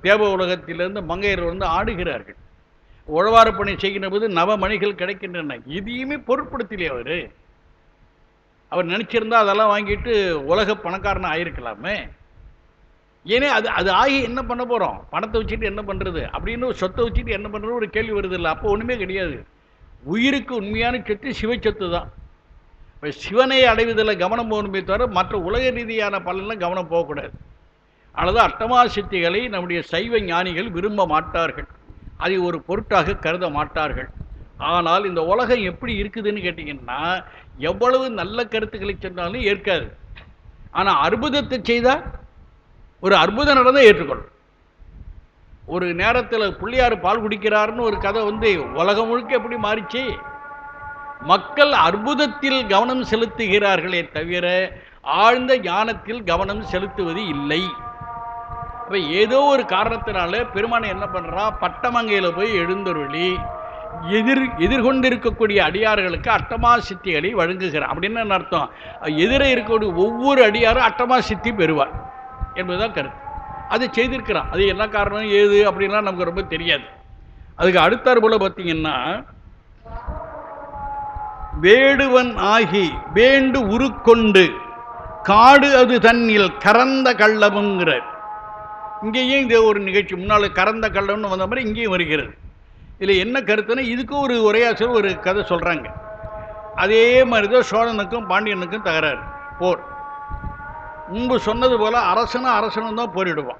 தேவ உலகத்திலிருந்து மங்கையர் ஆடுகிறார்கள். உழவாரப்பணி செய்கின்ற போது நவமணிகள் கிடைக்கின்றன. இதையுமே பொருட்படுத்தலையே அவர் நினச்சிருந்தா அதெல்லாம் வாங்கிட்டு உலக பணக்காரனை ஆயிருக்கலாமே. ஏன்னா அது ஆகி என்ன பண்ண போகிறோம், பணத்தை வச்சுட்டு என்ன பண்ணுறது அப்படின்னு, சொத்தை வச்சுட்டு என்ன பண்ணுறது ஒரு கேள்வி வருது இல்லை. அப்போ ஒன்றுமே கிடையாது. உயிருக்கு உண்மையான சொத்து சிவச்சொத்து தான். இப்போ சிவனை அடைவதில் கவனம் போகணுமே தவிர மற்ற உலக ரீதியான பலனில் கவனம் போகக்கூடாது. அதனால அட்டமா சித்திகளை நம்முடைய சைவ ஞானிகள் விரும்ப மாட்டார்கள், அதை ஒரு பொருட்டாக கருத மாட்டார்கள். ஆனால் இந்த உலகம் எப்படி இருக்குதுன்னு கேட்டிங்கன்னா, எவ்வளவு நல்ல கருத்துக்களை சொன்னாலும் ஏற்காது. ஆனால் அற்புதத்தை செய்தால், ஒரு அற்புதம் நடந்தால் ஏற்றுக்கொள்ளும். ஒரு நேரத்தில் பிள்ளையார் பால் குடிக்கிறாருன்னு ஒரு கதை உலகம் முழுக்க எப்படி மாறிச்சு. மக்கள் அற்புதத்தில் கவனம் செலுத்துகிறார்களே தவிர ஆழ்ந்த ஞானத்தில் கவனம் செலுத்துவது இல்லை. அப்போ ஏதோ ஒரு காரணத்தினால பெருமானை என்ன பண்ணுறா, பட்டமங்கையில் போய் எழுந்தருளி எதிர்கொண்டிருக்கக்கூடிய அடியார்களுக்கு அட்டமா சித்திகளை வழங்குகிறார். அப்படின்னு என்ன அர்த்தம், எதிரே இருக்கக்கூடிய ஒவ்வொரு அடியாரும் அட்டமா சித்தி பெறுவார் என்பதுதான் கருத்து. அது செய்திருக்கிறான். அது என்ன காரணம் ஏது அப்படின்லாம் நமக்கு ரொம்ப தெரியாது. அதுக்கு அடுத்தார் போல பார்த்தீங்கன்னா, வேடுவன் ஆகி வேண்டு உருக்கொண்டு காடு அது தன்னில் கறந்த கள்ளமுங்கிறார். இங்கேயும் இது ஒரு நிகழ்ச்சி, முன்னால் கறந்த கள்ளம்னு வந்த மாதிரி இங்கேயும் வருகிறது. இதில் என்ன கருத்துன்னா, இதுக்கும் ஒரு உரையாசிரியர் ஒரு கதை சொல்கிறாங்க. அதே மாதிரி தான் சோழனுக்கும் பாண்டியனுக்கும் தகராறு, போர். முன்பு சொன்னது போல் அரசனும் தான் போரிடுவான்.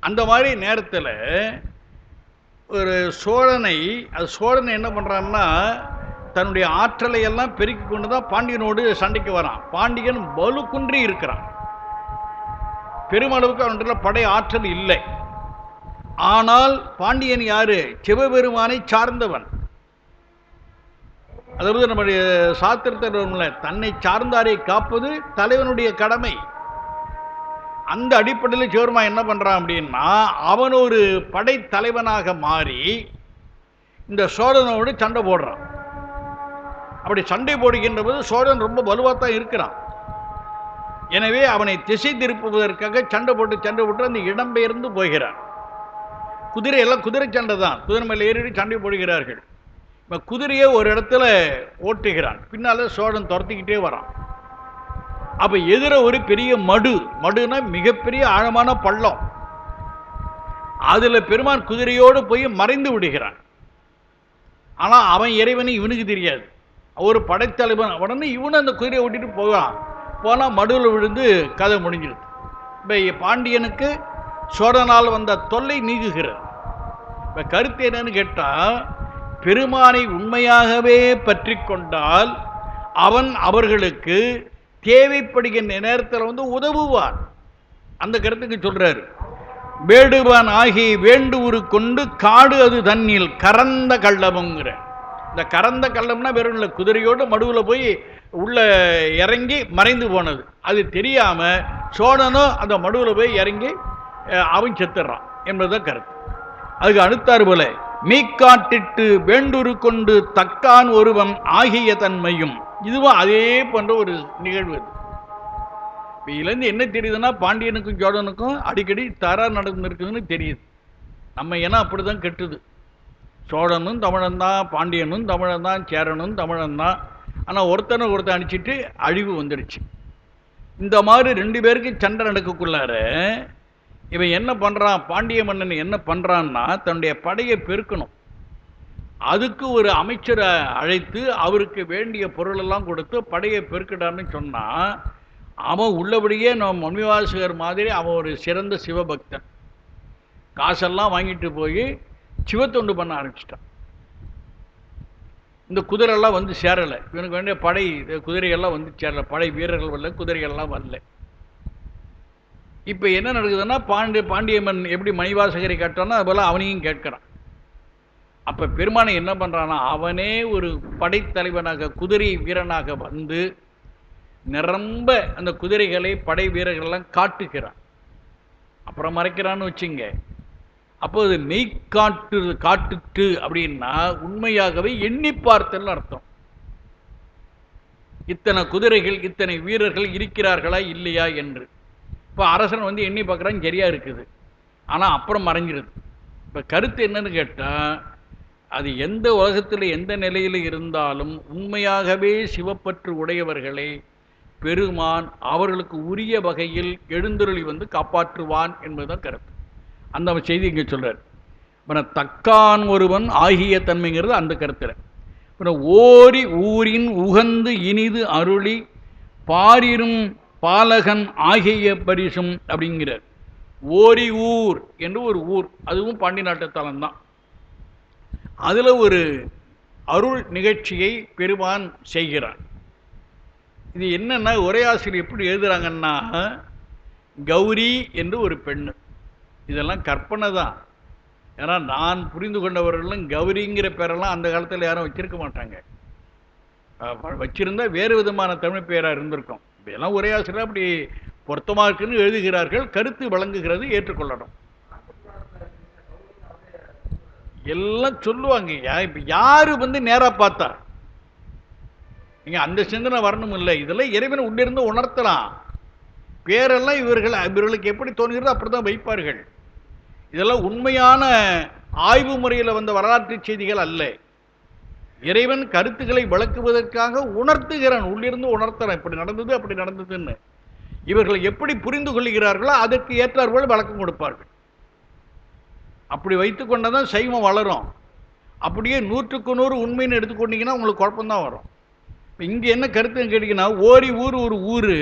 அந்த மாதிரி நேரத்தில் ஒரு சோழனை என்ன பண்ணுறான்னா, தன்னுடைய ஆற்றலை எல்லாம் பெருக்கி கொண்டு தான் பாண்டியனோடு சண்டைக்கு வரான். பாண்டியன் வலு குன்றி இருக்கிறான், பெருமளவுக்கு அவனுடைய படை ஆற்றல் இல்லை. ஆனால் பாண்டியன் யாரு, சிவபெருமானை சார்ந்தவன். அதாவது நம்முடைய சாத்திரத்தில் தன்னை சார்ந்தாரை காப்பது தலைவனுடைய கடமை. அந்த அடிப்படையில் சிவபெருமான் என்ன பண்றான் அப்படின்னா, அவன் ஒரு படை தலைவனாக மாறி இந்த சோழனோடு சண்டை போடுறான். அப்படி சண்டை போடுகின்ற போது சோழன் ரொம்ப வலுவாத்தான் இருக்கிறான். எனவே அவனை திசை திருப்புவதற்காக சண்டை போட்டு அந்த இடம்பெயர்ந்து போகிறான். குதிரையெல்லாம் குதிரை சண்டை தான், குதிரை மேலே ஏறி சண்டை போடுகிறார்கள். இப்போ குதிரையை ஒரு இடத்துல ஓட்டுகிறான், பின்னால சோழன் துரத்திக்கிட்டே வரான். அப்போ எதிர ஒரு பெரிய மடுனா மிகப்பெரிய ஆழமான பள்ளம். அதில் பெருமான் குதிரையோடு போய் மறைந்து விடுகிறான். ஆனால் அவன் இறைவனை இவனுக்கு தெரியாது, ஒரு படைத்தலைவன். உடனே இவனு அந்த குதிரையை ஓட்டிட்டு போனால் மடுவில் விழுந்து கதை முடிஞ்சிருது. இப்போ பாண்டியனுக்கு சோழனால் வந்த தொல்லை நீங்குகிறது. இப்போ கருத்து என்னன்னு கேட்டால், பெருமானை உண்மையாகவே பற்றி கொண்டால் அவன் அவர்களுக்கு தேவைப்படுகின்ற நேரத்தில் உதவுவான். அந்த கருத்துக்கு சொல்றாரு, வேடுவான் ஆகி வேண்டுவுரு கொண்டு காடு அது தண்ணில் கறந்த கள்ளமுங்கிற. இந்த கறந்த கள்ளம்னா வெறும் இல்லை, குதிரையோடு மடுவில் போய் உள்ள இறங்கி மறைந்து போனது. அது தெரியாம சோழனும் அந்த மடுவில் போய் இறங்கி அவன் செத்துறான் என்பதுதான் கருத்து. அதுக்கு அடுத்தாறு போல, மீக்காட்டிட்டு வேண்டுரு கொண்டு தக்கான் ஒருவன் ஆகிய தன்மையும். இதுவும் அதே போன்ற ஒரு நிகழ்வு. இதுலேருந்து என்ன தெரியுதுன்னா, பாண்டியனுக்கும் சோழனுக்கும் அடிக்கடி தகராறு நடந்துருக்குதுன்னு தெரியுது. நம்ம ஏன்னா அப்படிதான் கெட்டுது. சோழனும் தமிழன் தான், பாண்டியனும் தமிழன் தான், சேரனும் தமிழன் தான். ஆனால் ஒருத்தன் அடிச்சுட்டு அழிவு வந்துடுச்சு. இந்த மாதிரி 2 பேருக்கு சண்டை நடக்கக்குள்ளார இவன் என்ன பண்ணுறான், பாண்டிய மன்னன் என்ன பண்ணுறான்னா, தன்னுடைய படையை பெருக்கணும். அதுக்கு ஒரு அமைச்சரை அழைத்து அவருக்கு வேண்டிய பொருளெல்லாம் கொடுத்து படையை பெருக்கிடான்னு சொன்னால், அவன் உள்ளபடியே நம்ம மணிவாசகர் மாதிரி அவன் ஒரு சிறந்த சிவபக்தன். காசெல்லாம் வாங்கிட்டு போய் சிவத்தொண்டு பண்ண ஆரம்பிச்சிட்டான். இந்த குதிரையெல்லாம் வந்து சேரலை, இவனுக்கு வேண்டிய படை குதிரைகள்லாம் வந்து சேரலை, படை வீரர்கள் வரல, குதிரைகள்லாம் வரல. இப்போ என்ன நடக்குதுன்னா, பாண்டியம்மன் எப்படி மணிவாசகரை கேட்டானோ அதுபோல் அவனையும் கேட்கிறான். அப்போ பெருமானை என்ன பண்ணுறான்னா, அவனே ஒரு படைத்தலைவனாக குதிரை வீரனாக வந்து நிரம்ப அந்த குதிரைகளை படை வீரர்கள்லாம் காட்டுகிறான். அப்புறம் மறைக்கிறான்னு வச்சுங்க. அப்போ அது காட்டுட்டு அப்படின்னா உண்மையாகவே எண்ணி பார்த்தல் அர்த்தம். இத்தனை குதிரைகள் இத்தனை வீரர்கள் இருக்கிறார்களா இல்லையா என்று. இப்போ அரசன் வந்து எண்ணி பார்க்குறான், சரியா இருக்குது. ஆனால் அப்புறம் மறைஞ்சிருது. இப்போ கருத்து என்னன்னு கேட்டால், அது எந்த உலகத்தில் எந்த நிலையில் இருந்தாலும் உண்மையாகவே சிவப்பற்று உடையவர்களை பெருமான் அவர்களுக்கு உரிய வகையில் எழுந்தருளி வந்து காப்பாற்றுவான் என்பதுதான் கருத்து. அந்த செய்தி இங்கே சொல்றார். தக்கான் ஒருவன் ஆகிய தன்மைங்கிறது அந்த கருத்தில். ஓரி ஊரின் உகந்து இனிது அருளி பாரிரும் பாலகன் ஆகிய பரிசும் அப்படிங்கிறார். ஓரி ஊர் என்று ஒரு ஊர், அதுவும் பாண்டி நாட்டு தலம்தான். அதில் ஒரு அருள் நிகழ்ச்சியை பெருமான் செய்கிறான். இது என்னன்னா, உரையாசிரியர் எப்படி எழுதுறாங்கன்னா, கௌரி என்று ஒரு பெண்ணு. இதெல்லாம் கற்பனை தான். ஏன்னா நான் புரிந்து கொண்டவர்களும் கௌரிங்கிற பேரெல்லாம் அந்த காலத்தில் யாரும் வச்சிருக்க மாட்டாங்க. வச்சிருந்தா வேறு விதமான தமிழ் பெயராக இருந்திருக்கும். இதெல்லாம் உரையாசிரியர் அப்படி பொருத்தமாக இருக்குன்னு எழுதுகிறார்கள். கருத்து வழங்குகிறது, ஏற்றுக்கொள்ளணும். எல்லாம் சொல்லுவாங்க. இப்போ யாரு வந்து நேராக பார்த்தா நீங்க அந்த சிந்தனை வரணும் இல்லை. இதெல்லாம் இறைவனை உள்ளிருந்து உணர்த்தலாம். பேரெல்லாம் இவர்களுக்கு எப்படி தோணுகிறதோ அப்படிதான் வைப்பார்கள். இதெல்லாம் உண்மையான ஆய்வு முறையில் வந்த வரலாற்று செய்திகள் அல்ல. இறைவன் கருத்துக்களை விளக்குவதற்காக உணர்த்துகிறான், உள்ளிருந்து உணர்த்துறான். இப்படி நடந்தது அப்படி நடந்ததுன்னு. இவர்கள் எப்படி புரிந்து கொள்கிறார்களோ அதற்கு ஏற்றாற்போல் விளக்கம் கொடுப்பார்கள். அப்படி வைத்து கொண்டதான் சைவம் வளரும். அப்படியே 100க்கு 100 உண்மைன்னு எடுத்துக்கொண்டீங்கன்னா உங்களுக்கு குழப்பம்தான் வரும். இங்கே என்ன கருத்துன்னு கேட்டீங்கன்னா, ஓரி ஊர் ஒரு ஊர்,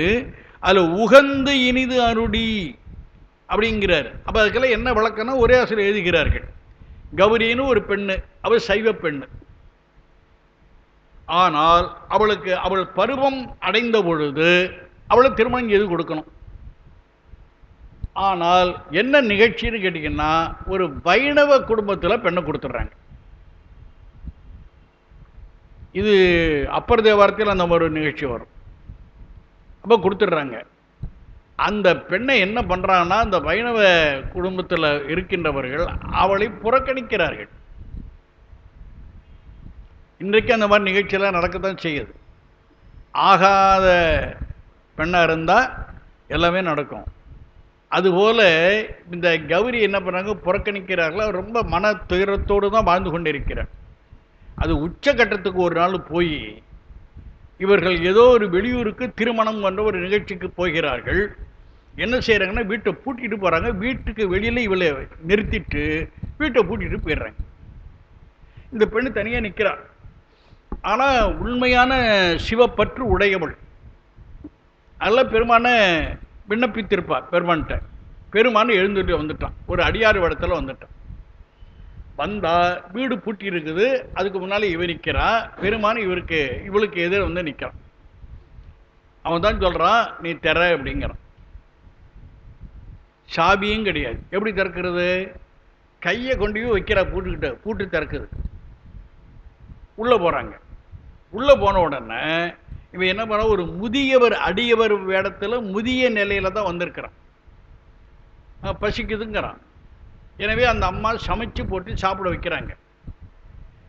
அதில் உகந்து இனிது அருடி அப்படிங்கிறார். அப்போ அதுக்கெல்லாம் என்ன விளக்கம்னா ஒரே ஆசிரியர் எழுதுகிறார்கள். கௌரின்னு ஒரு பெண்ணு, அவள் சைவ பெண்ணு. ஆனால் அவள் பருவம் அடைந்த பொழுது அவளை திருமணம் செய்து கொடுக்கணும். ஆனால் என்ன நிகழ்ச்சின்னு கேட்டீங்கன்னா, ஒரு வைணவ குடும்பத்தில் பெண்ணை கொடுத்துட்றாங்க. இது அப்பர் தேவாரத்தில் அந்த ஒரு நிகழ்ச்சி வரும். அப்போ கொடுத்துட்றாங்க. அந்த பெண்ணை என்ன பண்ணுறாங்கன்னா, அந்த வைணவ குடும்பத்தில் இருக்கின்றவர்கள் அவளை புறக்கணிக்கிறார்கள். இன்றைக்கு அந்த மாதிரி நிகழ்ச்சியெல்லாம் நடக்கத்தான் செய்யுது. ஆகாத பெண்ணாக இருந்தால் எல்லாமே நடக்கும். அதுபோல் இந்த கௌரி என்ன பண்ணுறாங்க, புறக்கணிக்கிறார்களா, ரொம்ப மன துயரத்தோடு தான் வாழ்ந்து கொண்டிருக்கிறார். அது உச்சகட்டத்துக்கு ஒரு நாள் போய் இவர்கள் ஏதோ ஒரு வெளியூருக்கு திருமணம் என்ற ஒரு நிகழ்ச்சிக்கு போகிறார்கள். என்ன செய்கிறாங்கன்னா, வீட்டை பூட்டிட்டு போகிறாங்க. வீட்டுக்கு வெளியில் இவளை நிறுத்திட்டு வீட்டை பூட்டிட்டு போயிடுறாங்க. இந்த பெண்ணு தனியாக நிற்கிறாள். ஆனால் உண்மையான சிவப்பற்று உடையவள். அதெல்லாம் பெருமான விண்ணப்பித்திருப்பார் பெருமான்கிட்ட. பெருமான் எழுந்துட்டு வந்துட்டான், ஒரு அடியாறு இடத்துல வந்துட்டான். வந்தா வீடு பூட்டி இருக்குது. அதுக்கு முன்னால இவ நிற்கிறா. பெருமான் இவளுக்கு எதிர வந்து நிற்கிறான். அவன் தான் சொல்றான், நீ திற அப்படிங்கிறான். சாபியும் கிடையாது. எப்படி திறக்கிறது? கையை கொண்டு வைக்கிறா, பூட்டு திறக்குது. உள்ள போறாங்க. உள்ள போன உடனே இவன் என்ன பண்ண, ஒரு முதியவர் அடியவர் வேடத்துல முதிய நிலையில தான் வந்திருக்கிறான். பசிக்குதுங்கிறான். எனவே அந்த அம்மா சமைச்சு போட்டு சாப்பிட வைக்கிறாங்க.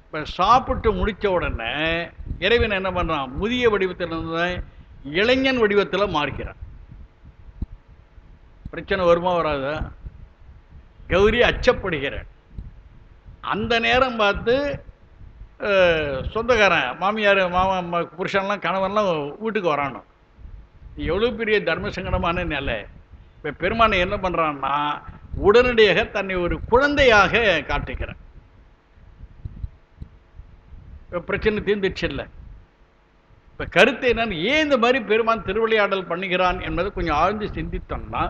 இப்போ சாப்பிட்டு முடித்த உடனே இறைவன் என்ன பண்ணுறான், முதிய வடிவத்தில் இருந்து இளைஞன் வடிவத்தில் மாறுகிறான். பிரச்சனை வருமா வராதா? கௌரி அச்சப்படுகிறார். அந்த நேரம் பார்த்து சொந்தக்காரன் மாமியார் மாமா புருஷன்லாம் கணவன்லாம் வீட்டுக்கு வரானும். எவ்வளோ பெரிய தர்ம சங்கடமான நிலை. இப்போ பெருமானை என்ன பண்ணுறான்னா, உடனடியாக தன்னை ஒரு குழந்தையாக காட்டுகிறான். பிரச்சனை தீர்ந்துச்சு இல்லை. இப்போ கருத்து என்னன்னு, ஏன் இந்த மாதிரி பெருமான் திருவிளையாடல் பண்ணுகிறான் என்பதை கொஞ்சம் ஆழ்ந்து சிந்தித்தோம்னா,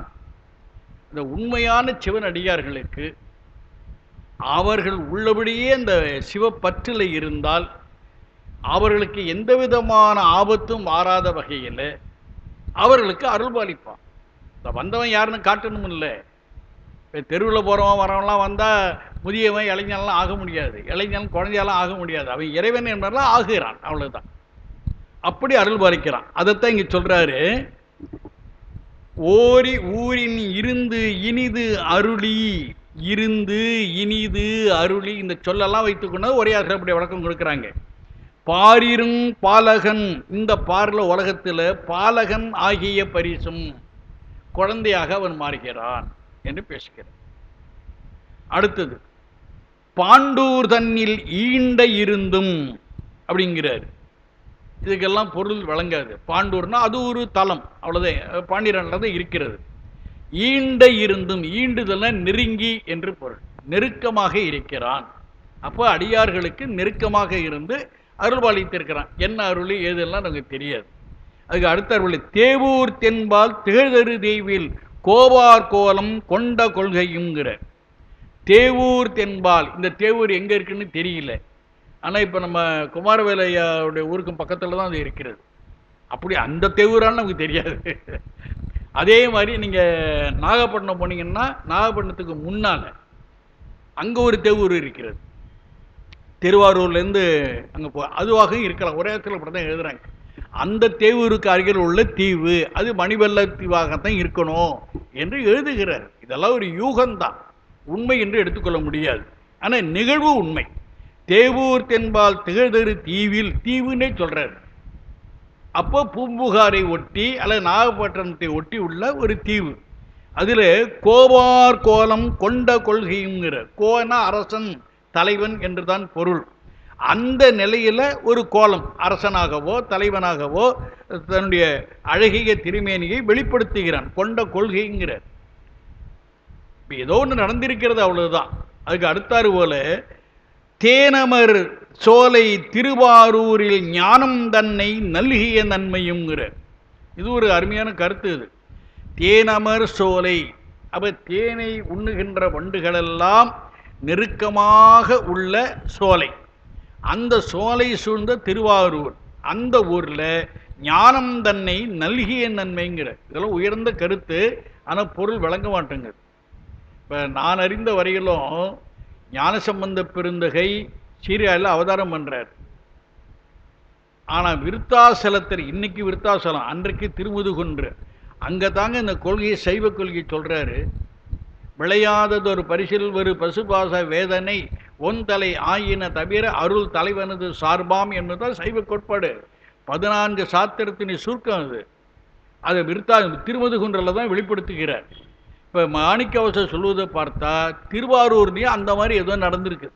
இந்த உண்மையான சிவன் அடியார்களுக்கு அவர்கள் உள்ளபடியே இந்த சிவப்பற்றில் இருந்தால் அவர்களுக்கு எந்த விதமான ஆபத்தும் மாறாத வகையில் அவர்களுக்கு அருள்பாலிப்பான். இந்த வந்தவன் யாருன்னு காட்டணும் இல்லை. இப்போ தெருவில் போகிறவன் வரவன்லாம் வந்தால் முதியவன் இளைஞன்லாம் ஆக முடியாது, இளைஞன் குழந்தையெல்லாம் ஆக முடியாது. அவன் இறைவன் என்பதெல்லாம் ஆகுகிறான், அவ்வளோதான். அப்படி அருள் பாலிக்கிறான். அதைத்தான் இங்கே சொல்கிறாரு. ஓரி ஊரின் இருந்து இனிது அருளி, இருந்து இனிது அருளி, இந்த சொல்லெல்லாம் வைத்துக்கொண்டு ஒரே அப்படி வழக்கம் கொடுக்குறாங்க. பாரிரும் பாலகன், இந்த பார்ல உலகத்தில் பாலகன் ஆகிய பரிசும், குழந்தையாக அவன் மாறுகிறான் என்று பேசுகிறார். அடுத்தது பாண்டூர் தன்னில் ஈண்ட இருந்தும் அப்படிங்கிறார். இதுக்கெல்லாம் பொருள் வழங்காது. பாண்டூர்னா அது ஒரு தலம், அவ்வளோதான். பாண்டியன்ல இருக்கிறது. ஈண்ட இருந்தும், ஈண்டுதல்னா நெருங்கி என்று பொருள். நெருக்கமாக இருக்கிறான். அப்போ அடியார்களுக்கு நெருக்கமாக இருந்து அருள்பாலித்திருக்கிறான். என்ன அருள் ஏதெல்லாம் நமக்கு தெரியாது. அதுக்கு அடுத்த அருள், தேவூர் தென்பால் திகழ்தரு தெய்வில் கோவார் கோலம் கொண்ட கொள்கையுங்கிற. தேவூர் தென்பால், இந்த தேவூர் எங்கே இருக்குன்னு தெரியல. ஆனால் இப்போ நம்ம குமாரவேலையாவுடைய ஊருக்கும் பக்கத்தில் தான் அது இருக்கிறது. அப்படி அந்த தேவூரான்னு நமக்கு தெரியாது. அதே மாதிரி நீங்கள் நாகப்பட்டினம் போனீங்கன்னா நாகப்பட்டினத்துக்கு முன்னால் அங்கே ஒரு தேவூர் இருக்கிறது. திருவாரூர்லேருந்து அங்கே அதுவாகவும் இருக்கலாம், ஒரே இடத்துல அப்படி தான் எழுதுறாங்க. அந்த தேவூருக்கு அருகில் உள்ள தீவு அது மணிவெல்ல தீவாகத்தான் இருக்கணும் என்று எழுதுகிறார். இதெல்லாம் ஒரு யூகம்தான், உண்மை என்று எடுத்துக்கொள்ள முடியாது. ஆனால் நிகழ்வு உண்மை. தேவூர் தென்பால் திகழ்தரு தீவில், தீவுன்னே சொல்றாரு. அப்போ பூம்புகாரை ஒட்டி அல்லது நாகப்பட்டினத்தை ஒட்டி உள்ள ஒரு தீவு. அதில் கோவார் கோலம் கொண்ட கொள்கைங்கிற, கோனா அரசன் தலைவன் என்று தான் பொருள். அந்த நிலையில் ஒரு கோலம், அரசனாகவோ தலைவனாகவோ தன்னுடைய அழகிய திருமேனியை வெளிப்படுத்துகிறான். கொண்ட கொள்கைங்கிற ஏதோ ஒன்று நடந்திருக்கிறது, அவ்வளவுதான். அதுக்கு அடுத்தாறு போல தேனமர் சோலை திருவாரூரில் ஞானம் தன்னை நல்கிய நன்மையுங்கிற, இது ஒரு அருமையான கருத்து. இது தேனமர் சோலை. அப்ப தேனை உண்ணுகின்ற வண்டுகளெல்லாம் நெருக்கமாக உள்ள சோலை, அந்த சோலை சூழ்ந்த திருவாரூர், அந்த ஊரில் ஞானம் தன்னை நல்கிய நன்மைங்கிற. இதெல்லாம் உயர்ந்த கருத்து, ஆனால் பொருள் விளங்க மாட்டேங்குது. இப்போ நான் அறிந்த வரையிலும் ஞானசம்பந்த பெருந்தகை சீரியாவில் அவதாரம் பண்ணுறார். ஆனால் விருத்தாசலத்தில், இன்னைக்கு விருத்தாசலம், அன்றைக்கு திருமுதுகுன்று, அங்கே தாங்க இந்த கொள்கையை, சைவ கொள்கையை சொல்கிறாரு. விளையாததொரு பரிசில் ஒரு பசுபாச வேதனை ஒன்தலை ஆயின தவிர அருள் தலைவனது சார்பாம் என்பதுதான் சைவ கோட்பாடு. 14 சாத்திரத்தின் சுருக்கம் அது. அதை திருமதுகுன்றல தான் வெளிப்படுத்துகிறார். இப்போ மாணிக்கவாசகர் சொல்வதை பார்த்தா திருவாரூர்லேயும் அந்த மாதிரி ஏதோ நடந்திருக்கு.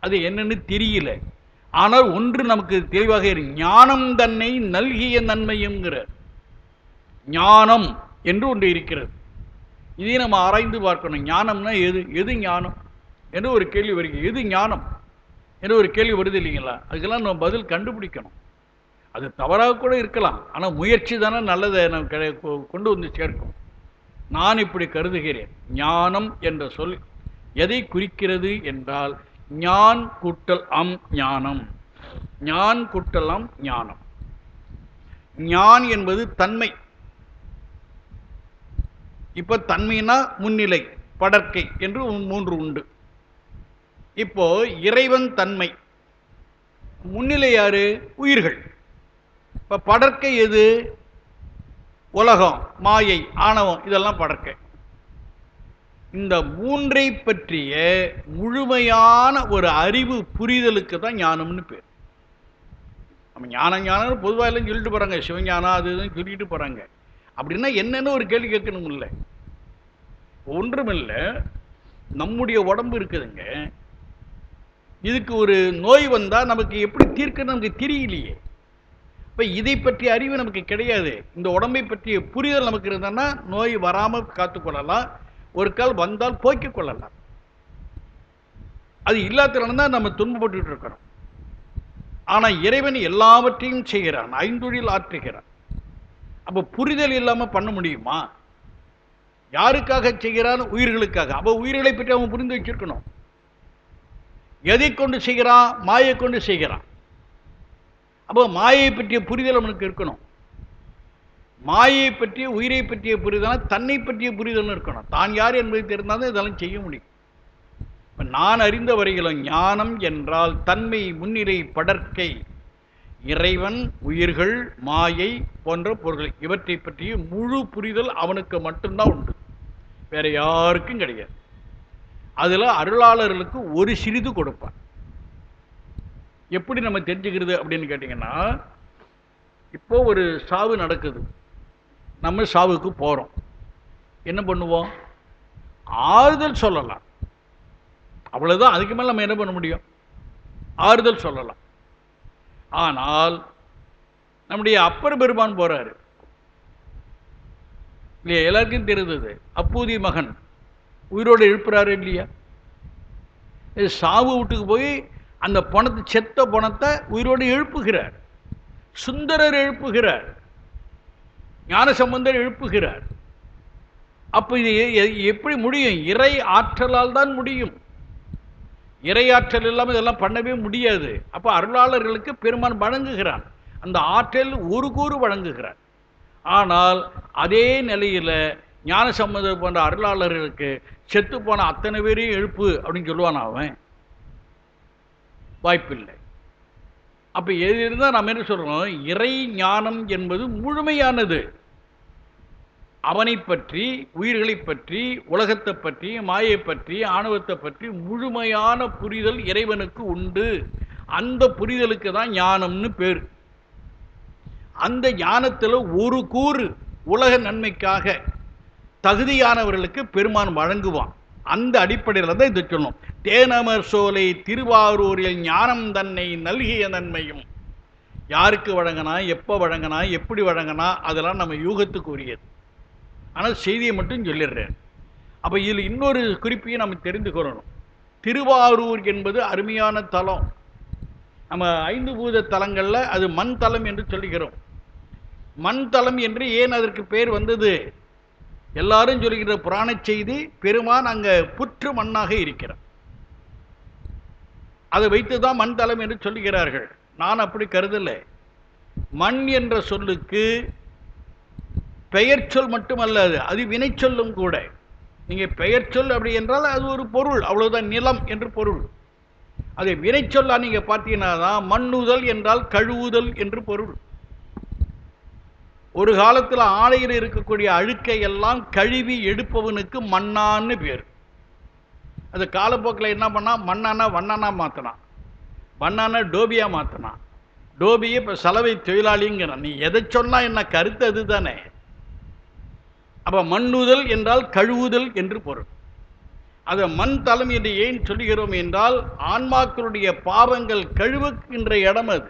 அது என்னன்னு தெரியல. ஆனால் ஒன்று நமக்கு தெளிவாக இருக்கு, ஞானம் தன்னை நல்கிய நன்மையுங்கிற ஞானம் என்று ஒன்று இருக்கிறது. இதையும் நம்ம ஆராய்ந்து பார்க்கணும். ஞானம்னா எது எது ஞானம் என்று ஒரு கேள்வி வருகிறது. எது ஞானம் என்று ஒரு கேள்வி வருது இல்லைங்களா? அதுக்கெல்லாம் நம்ம பதில் கண்டுபிடிக்கணும். அது தவறாக கூட இருக்கலாம், ஆனால் முயற்சி தானே நல்லதை நம்ம கொண்டு வந்து சேர்க்கும். நான் இப்படி கருதுகிறேன். ஞானம் என்ற சொல் எதை குறிக்கிறது என்றால் ஞான் கூட்டல் அம் ஞானம். ஞான் கூட்டல் அம் ஞானம். ஞான் என்பது தன்மை. இப்ப தன்மைனா முன்னிலை, படர்க்கை என்று 3 உண்டு. இப்போ இறைவன் தன்மை, முன்னிலை யாரு? உயிர்கள். இப்ப படர்க்கை எது? உலகம், மாயை, ஆணவம், இதெல்லாம் படர்க்கை. இந்த 3ஐ பற்றிய முழுமையான ஒரு அறிவு புரிதலுக்கு தான் ஞானம்னு பேர். நம்ம ஞானம் பொதுவாக எல்லாம் சொல்லிட்டு போறாங்க, சிவஞானம் அது இதுன்னு சொல்லிட்டு போறாங்க. அப்படின்னா என்னன்னு ஒரு கேள்வி கேட்கணும். இல்லை, ஒன்றுமில்லை, நம்முடைய உடம்பு இருக்குதுங்க, இதுக்கு ஒரு நோய் வந்தா நமக்கு எப்படி தீர்க்க நமக்கு தெரியலையே. இப்ப இதை பற்றிய அறிவு நமக்கு கிடையாது. இந்த உடம்பை பற்றிய புரிதல் நமக்கு இருந்ததுன்னா நோய் வராம காத்துக்கொள்ளலாம், ஒரு கால் வந்தால் போக்கிக் கொள்ளலாம். அது இல்லாதனால தான் நம்ம துன்பப்பட்டு இருக்கிறோம். ஆனா இறைவன் எல்லாவற்றையும் செய்கிறான், ஐந்தொழில் ஆற்றுகிறான். அப்ப புரிதல் இல்லாம பண்ண முடியுமா? யாருக்காக செய்கிறான்? உயிர்களுக்காக. அப்ப உயிர்களை பற்றி அவன் புரிந்து வச்சிருக்கணும். எதை கொண்டு செய்கிறான்? மாயை கொண்டு செய்கிறான். அப்போ மாயை பற்றிய புரிதல் அவனுக்கு இருக்கணும். மாயை பற்றிய உயிரை பற்றிய புரிதல், தன்னை பற்றிய புரிதல் இருக்கணும். தான் யார் என்பதை தெரிந்தாலும் இதெல்லாம் செய்ய முடியும். நான் அறிந்த வரையிலும் ஞானம் என்றால் தன்மை, முன்னிலை, படர்க்கை, இறைவன், உயிர்கள், மாயை போன்ற பொருள்கள், இவற்றை பற்றிய முழு புரிதல் அவனுக்கு மட்டும்தான் உண்டு, வேற யாருக்கும் கிடையாது. அதுல அருளாளர்களுக்கு ஒரு சிறிது கொடுப்பான். எப்படி நம்ம தெரிஞ்சுக்கிறது அப்படின்னு கேட்டீங்கன்னா, இப்போ ஒரு சாவு நடக்குது, நம்ம சாவுக்கு போறோம், என்ன பண்ணுவோம்? ஆறுதல் சொல்லலாம், அவ்வளவுதான். அதுக்கு மேல நம்ம என்ன பண்ண முடியும்? ஆறுதல் சொல்லலாம். ஆனால் நம்முடைய அப்பர் பெருமான் போறாரு இல்லையா? எல்லாருக்கும் தெரிந்தது. அப்பூதி மகன் உயிரோடு எழுப்புறாரு இல்லையா? சாவு வீட்டுக்கு போய் அந்த பணத்தை, செத்த பணத்தை உயிரோடு எழுப்புகிறார். சுந்தரர் எழுப்புகிறார், ஞானசம்பந்தர் எழுப்புகிறார். அப்ப இது எப்படி முடியும்? இறை ஆற்றலால் தான் முடியும். இறையாற்றல் இல்லாமல் இதெல்லாம் பண்ணவே முடியாது. அப்ப அருளாளர்களுக்கு பெருமான் வழங்குகிறான், அந்த ஆற்றல் ஒரு கூறு வழங்குகிறான். ஆனால் அதே நிலையில ஞானசம்பந்தர் போன்ற அருளாளர்களுக்கு செத்து போன அத்தனை பேரையும் எழுப்பு அப்படின்னு சொல்லுவான் அவன்? வாய்ப்பில்லை. அப்ப எது இருந்தால் நம்ம என்ன சொல்றோம்? இறை ஞானம் என்பது முழுமையானது. அவனை பற்றி, உயிர்களை பற்றி, உலகத்தை பற்றி, மாயை பற்றி, ஆணவத்தை பற்றி முழுமையான புரிதல் இறைவனுக்கு உண்டு. அந்த புரிதலுக்கு தான் ஞானம்னு பேர். அந்த ஞானத்தில் ஒரு கூறு உலக நன்மைக்காக தகுதியானவர்களுக்கு பெருமான் வழங்குவான். அந்த அடிப்படையில் தான் இதை சொல்லணும். தேனமர் சோலை திருவாரூரில் ஞானம் தன்னை நல்கிய நன்மையும். யாருக்கு வழங்கினா, எப்போ வழங்கினா, எப்படி வழங்கினா, அதெல்லாம் நம்ம யூகத்துக்கு உரியது. ஆனால் செய்தியை மட்டும் சொல்லிடுறேன். அப்போ இதில் இன்னொரு குறிப்பையும் நம்ம தெரிந்து கொள்ளணும். திருவாரூர் என்பது அருமையான தலம். நம்ம 5 பூத தலங்களில் அது மண் தலம் என்று சொல்லுகிறோம். மண் தலம் என்று ஏன் அதற்கு பேர் வந்தது? எல்லாரும் சொல்லுகிற புராண செய்தி, பெருமான் அங்கே புற்று மண்ணாக இருக்கிறார், அதை வைத்துதான் மண் தலம் என்று சொல்லுகிறார்கள். நான் அப்படி கருதலை. மண் என்ற சொல்லுக்கு பெயர் சொல் மட்டுமல்ல, அது வினை சொல்லும் கூட. நீங்க பெயர் சொல் அப்படி என்றால் அது ஒரு பொருள், அவ்வளவுதான், நிலம் என்று பொருள். அதை வினை சொல்லா நீங்க பார்த்தீங்கன்னா தான் மண்ணுதல் என்றால் கழுவுதல் என்று பொருள். ஒரு காலத்தில் ஆலையில் இருக்கக்கூடிய அழுக்கை எல்லாம் கழுவி எடுப்பவனுக்கு மண்ணான்னு பேர். அது காலப்போக்கில் என்ன பண்ணா, மண்ணானா வண்ணானா மாத்தினான், வண்ணானா டோபியா மாத்தினான், டோபியை இப்போ சலவை தொழிலாளிங்கிறான். நீ எதை சொன்னா என்ன, கருத்து அது தானே. அப்போ மண்ணுதல் என்றால் கழுவுதல் என்று பொருள். அதை மண் தலம் என்று ஏன் சொல்லுகிறோம் என்றால் ஆன்மாக்களுடைய பாவங்கள் கழுவுகின்ற இடம் அது.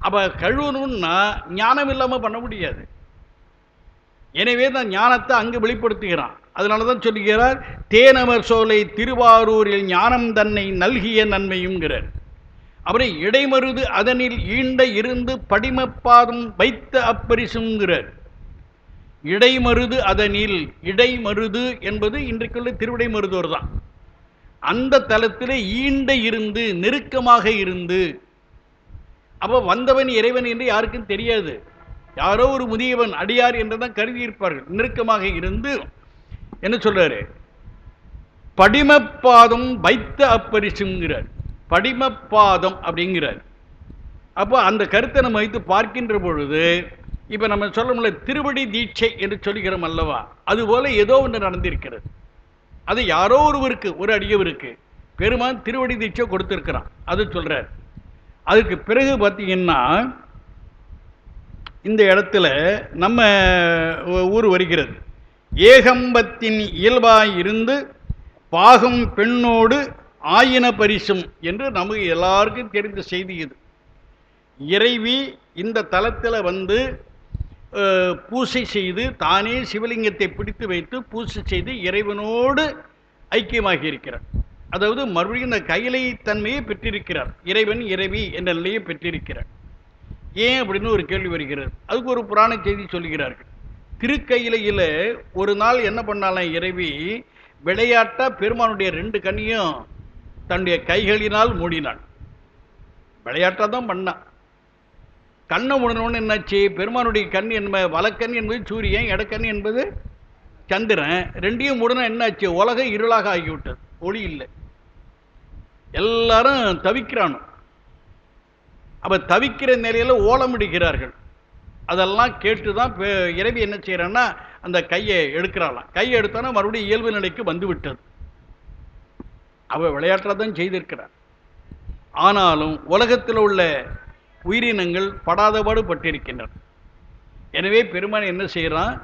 அப்போ கழுவணும்னா ஞானம் இல்லாமல் பண்ண முடியாது. எனவே தான் ஞானத்தை அங்கு வெளிப்படுத்துகிறான். அதனால தான் சொல்லுகிறார், தேனமர் சோலை திருவாரூரில் ஞானம் தன்னை நல்கிய நன்மையுங்கிறார். அப்புறம் இடைமருது அதனில் ஈண்ட இருந்து படிமப்பாதம் வைத்த அப்பரிசுங்கிறார். இடைமருது அதனில், இடைமருது என்பது இன்றைக்குள்ள திருவிடை மருதூர் தான். அந்த தலத்தில் ஈண்ட இருந்து, நெருக்கமாக இருந்து. அப்போ வந்தவன் இறைவன் என்று யாருக்கும் தெரியாது. யாரோ ஒரு முதியவன் அடியார் என்றுதான் கருதி இருப்பார்கள். நெருக்கமாக இருந்து என்ன சொல்றாரு, படிமப்பாதம் வைத்த அப்பரிசுங்கிறார். படிமப்பாதம் அப்படிங்கிறார். அப்போ அந்த கருத்தை நம்ம வைத்து பார்க்கின்ற பொழுது இப்ப நம்ம சொல்ல முடியல, திருவடி தீட்சை என்று சொல்லுகிறோம் அல்லவா, அதுபோல ஏதோ ஒன்று நடந்திருக்கிறது. அது யாரோ ஒருவருக்கு, ஒரு அடியவருக்கு பெருமான் திருவடி தீட்சை கொடுத்திருக்கிறான். அது சொல்றார். அதுக்கு பிறகு பார்த்தீங்கன்னா இந்த இடத்துல நம்ம ஊர் வருகிறது. ஏகம்பத்தின் இயல்பாய் இருந்து பாகம் பெண்ணோடு ஆயின பரிசும் என்று நமக்கு எல்லாருக்கும் தெரிந்த செய்தி இது. இறைவி இந்த தலத்தில் வந்து பூசை செய்து தானே சிவலிங்கத்தை பிடித்து வைத்து பூசை செய்து இறைவனோடு ஐக்கியமாகி இருக்கிறார். அதாவது மறுபடியும் இந்த கையிலை தன்மையை பெற்றிருக்கிறார். இறைவன் இறைவி என்ற நிலையை பெற்றிருக்கிறார். ஏன் அப்படின்னு ஒரு கேள்வி வருகிறது. அதுக்கு ஒரு புராண செய்தி சொல்லுகிறார்கள். திருக்கையிலையில் ஒரு நாள் என்ன பண்ணாலும் இறைவி விளையாட்டா பெருமானுடைய 2 கண்ணையும் தன்னுடைய கைகளினால் மூடினாள். விளையாட்டா தான் பண்ணான். கண்ணை மூடணும்னு என்னாச்சு, பெருமானுடைய கண் என்பது வலக்கண் என்பது சூரியன், இடக்கண் என்பது சந்திரன். 2ஐயும் மூடனா என்னாச்சு, உலகம் இருளாக ஆகிவிட்டது, ஒளி இல்லை. எல்லாரும் தவிக்கிறானு. அப்ப தவிக்கிற நிலையில ஓலமிடுகிறார்கள். அதெல்லாம் கேட்டுதான் இறைவி என்ன செய்யறான்னா அந்த கையை எடுக்கிறாளாம். கையை எடுத்தானா மறுபடியும் இயல்பு நிலைக்கு வந்து விட்டது. அவ விளையாட்டதான் செய்திருக்கிறார். ஆனாலும் உலகத்தில் உள்ள உயிரினங்கள் படாதபாடு பட்டிருக்கின்றன. எனவே பெருமான் என்ன செய்யறான்,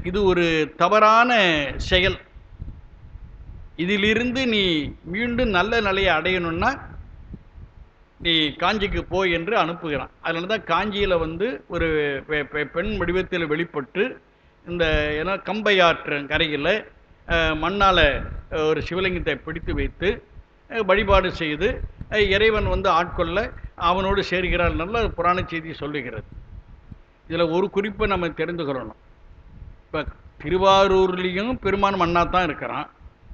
இது ஒரு தவறான செயல், இதிலிருந்து நீ மீண்டும் நல்ல நிலையை அடையணும்னா நீ காஞ்சிக்கு போய் என்று அனுப்புகிறான். அதனால தான் காஞ்சியில் வந்து ஒரு பெண் வடிவத்தில் வெளிப்பட்டு இந்த ஏன்னா கம்பையாற்று கரையில் மண்ணால் ஒரு சிவலிங்கத்தை பிடித்து வைத்து வழிபாடு செய்து இறைவன் வந்து ஆட்கொள்ள அவனோடு சேர்கிறார். நல்ல புராண செய்தி சொல்லுகிறது. இதில் ஒரு குறிப்பை நம்ம தெரிந்துக்கிறணும். இப்போ திருவாரூர்லேயும் பெருமான் மண்ணாத்தான் இருக்கிறான்,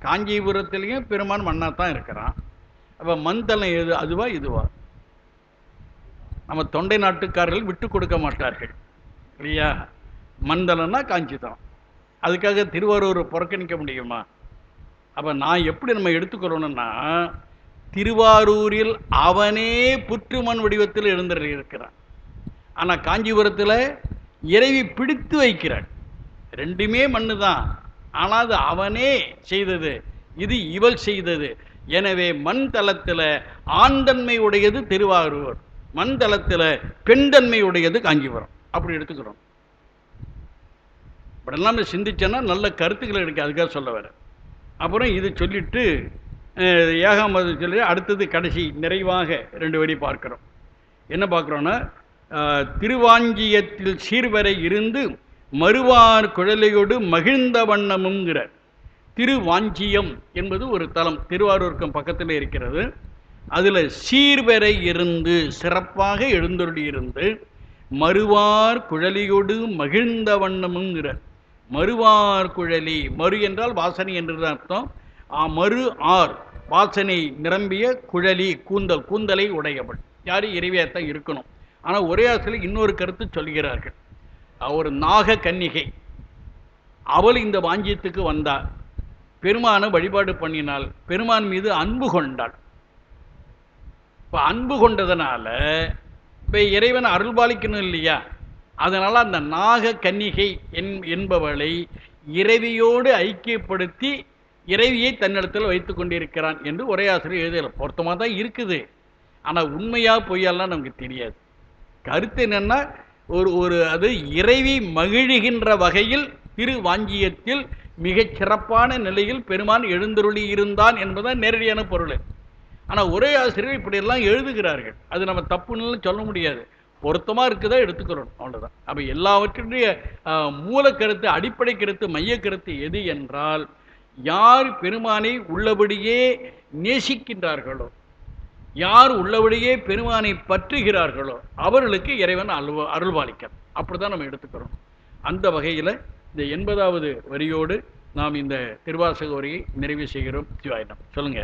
காஞ்சிபுரத்துலேயும் பெருமான் மண்ணாத்தான் இருக்கிறான். அப்போ மண்தலம் எது, அதுவா இதுவா? நம்ம தொண்டை நாட்டுக்காரர்கள் விட்டு கொடுக்க மாட்டார்கள் இல்லையா? மண்தலம்னா காஞ்சி தான். அதுக்காக திருவாரூர் புறக்கணிக்க முடியுமா? அப்போ நான் எப்படி நம்ம எடுத்துக்கொள்ளணும்னா, திருவாரூரில் அவனே புற்று மண் வடிவத்தில் எழுந்திருக்கிறான். ஆனால் காஞ்சிபுரத்தில் இறைவி பிடித்து வைக்கிறாள். 2மே மண்ணு தான், ஆனால் அது அவனே செய்தது, இது இவள் செய்தது. எனவே மண் தலத்தில் ஆண் தன்மை உடையது திருவாரூர், மண் தலத்தில் பெண் தன்மை உடையது காஞ்சிபுரம். அப்படி எடுத்துக்கிறோம். இப்படிலாம் சிந்திச்சோன்னா நல்ல கருத்துக்கள் இருக்கு. அதுக்காக சொல்ல வர. அப்புறம் இது சொல்லிட்டு ஏகாம்பது சொல்லி அடுத்தது கடைசி நிறைவாக 2 வரி பார்க்கிறோம். என்ன பார்க்குறோன்னா, திருவாஞ்சியத்தில் சீர்வரை இருந்து மறுவார் குழலையோடு மகிழ்ந்த வண்ணமுங்கிற. திருவாஞ்சியம் என்பது ஒரு தலம், திருவாரூருக்கு பக்கத்தில் இருக்கிறது. அதில் சீர்வரை இருந்து சிறப்பாக எழுந்தொருளியிருந்து மறுவார் குழலியோடு மகிழ்ந்த வண்ணமுங்கிற. மறுவார் குழலி, மறு என்றால் வாசனை என்று அர்த்தம். மறு ஆர் வாசனை நிரம்பிய குழலி, கூந்தல், கூந்தலை உடையவள். யாரு? இறைவியாத்தான் இருக்கணும். ஆனால் ஒரே ஆசிரியர் இன்னொரு கருத்து சொல்கிறார்கள். ஒரு நாக கன்னிகை, அவள் இந்த வாஞ்சியத்துக்கு வந்தாள், பெருமானை வழிபாடு பண்ணினாள், பெருமான் மீது அன்பு கொண்டாள். இப்போ அன்பு கொண்டதனால இப்போ இறைவன் அருள்பாலிக்கணும் இல்லையா? அதனால் அந்த நாக கன்னிகை என்பவளை இறைவியோடு ஐக்கியப்படுத்தி இறைவியை தன்னிடத்தில் வைத்து கொண்டிருக்கிறான் என்று ஒரே ஆசிரியர் எழுதல. பொருத்தமாக தான் இருக்குது. ஆனால் உண்மையா பொய்யாலாம் நமக்கு தெரியாது. கருத்து என்னன்னா, ஒரு அது இறைவி மகிழ்கின்ற வகையில் திருவாஞ்சியத்தில் மிகச் சிறப்பான நிலையில் பெருமான் எழுந்தருளி இருந்தான் என்பதுதான் நேரடியான பொருள். ஆனால் ஒரே ஆசிரியர் இப்படியெல்லாம் எழுதுகிறார்கள். அது நம்ம தப்புன்னு சொல்ல முடியாது. பொருத்தமாக இருக்குதா எடுத்துக்கிறோம், அவ்வளோதான். அப்போ எல்லாவற்றுடைய மூல கருத்து, அடிப்படை கருத்து, மைய கருத்து எது என்றால், யார் பெருமானை உள்ளபடியே நேசிக்கின்றார்களோ, யார் உள்ளபடியே பெருமானை பற்றுகிறார்களோ அவர்களுக்கு இறைவன் அருள்பாலிக்கிறார். அப்படிதான் நம்ம எடுத்துக்கிறோம். அந்த வகையில் இந்த 80வது வரியோடு நாம் இந்த திருவாசக உரையை நிறைவு செய்கிறோம். சிவாயினம் சொல்லுங்க.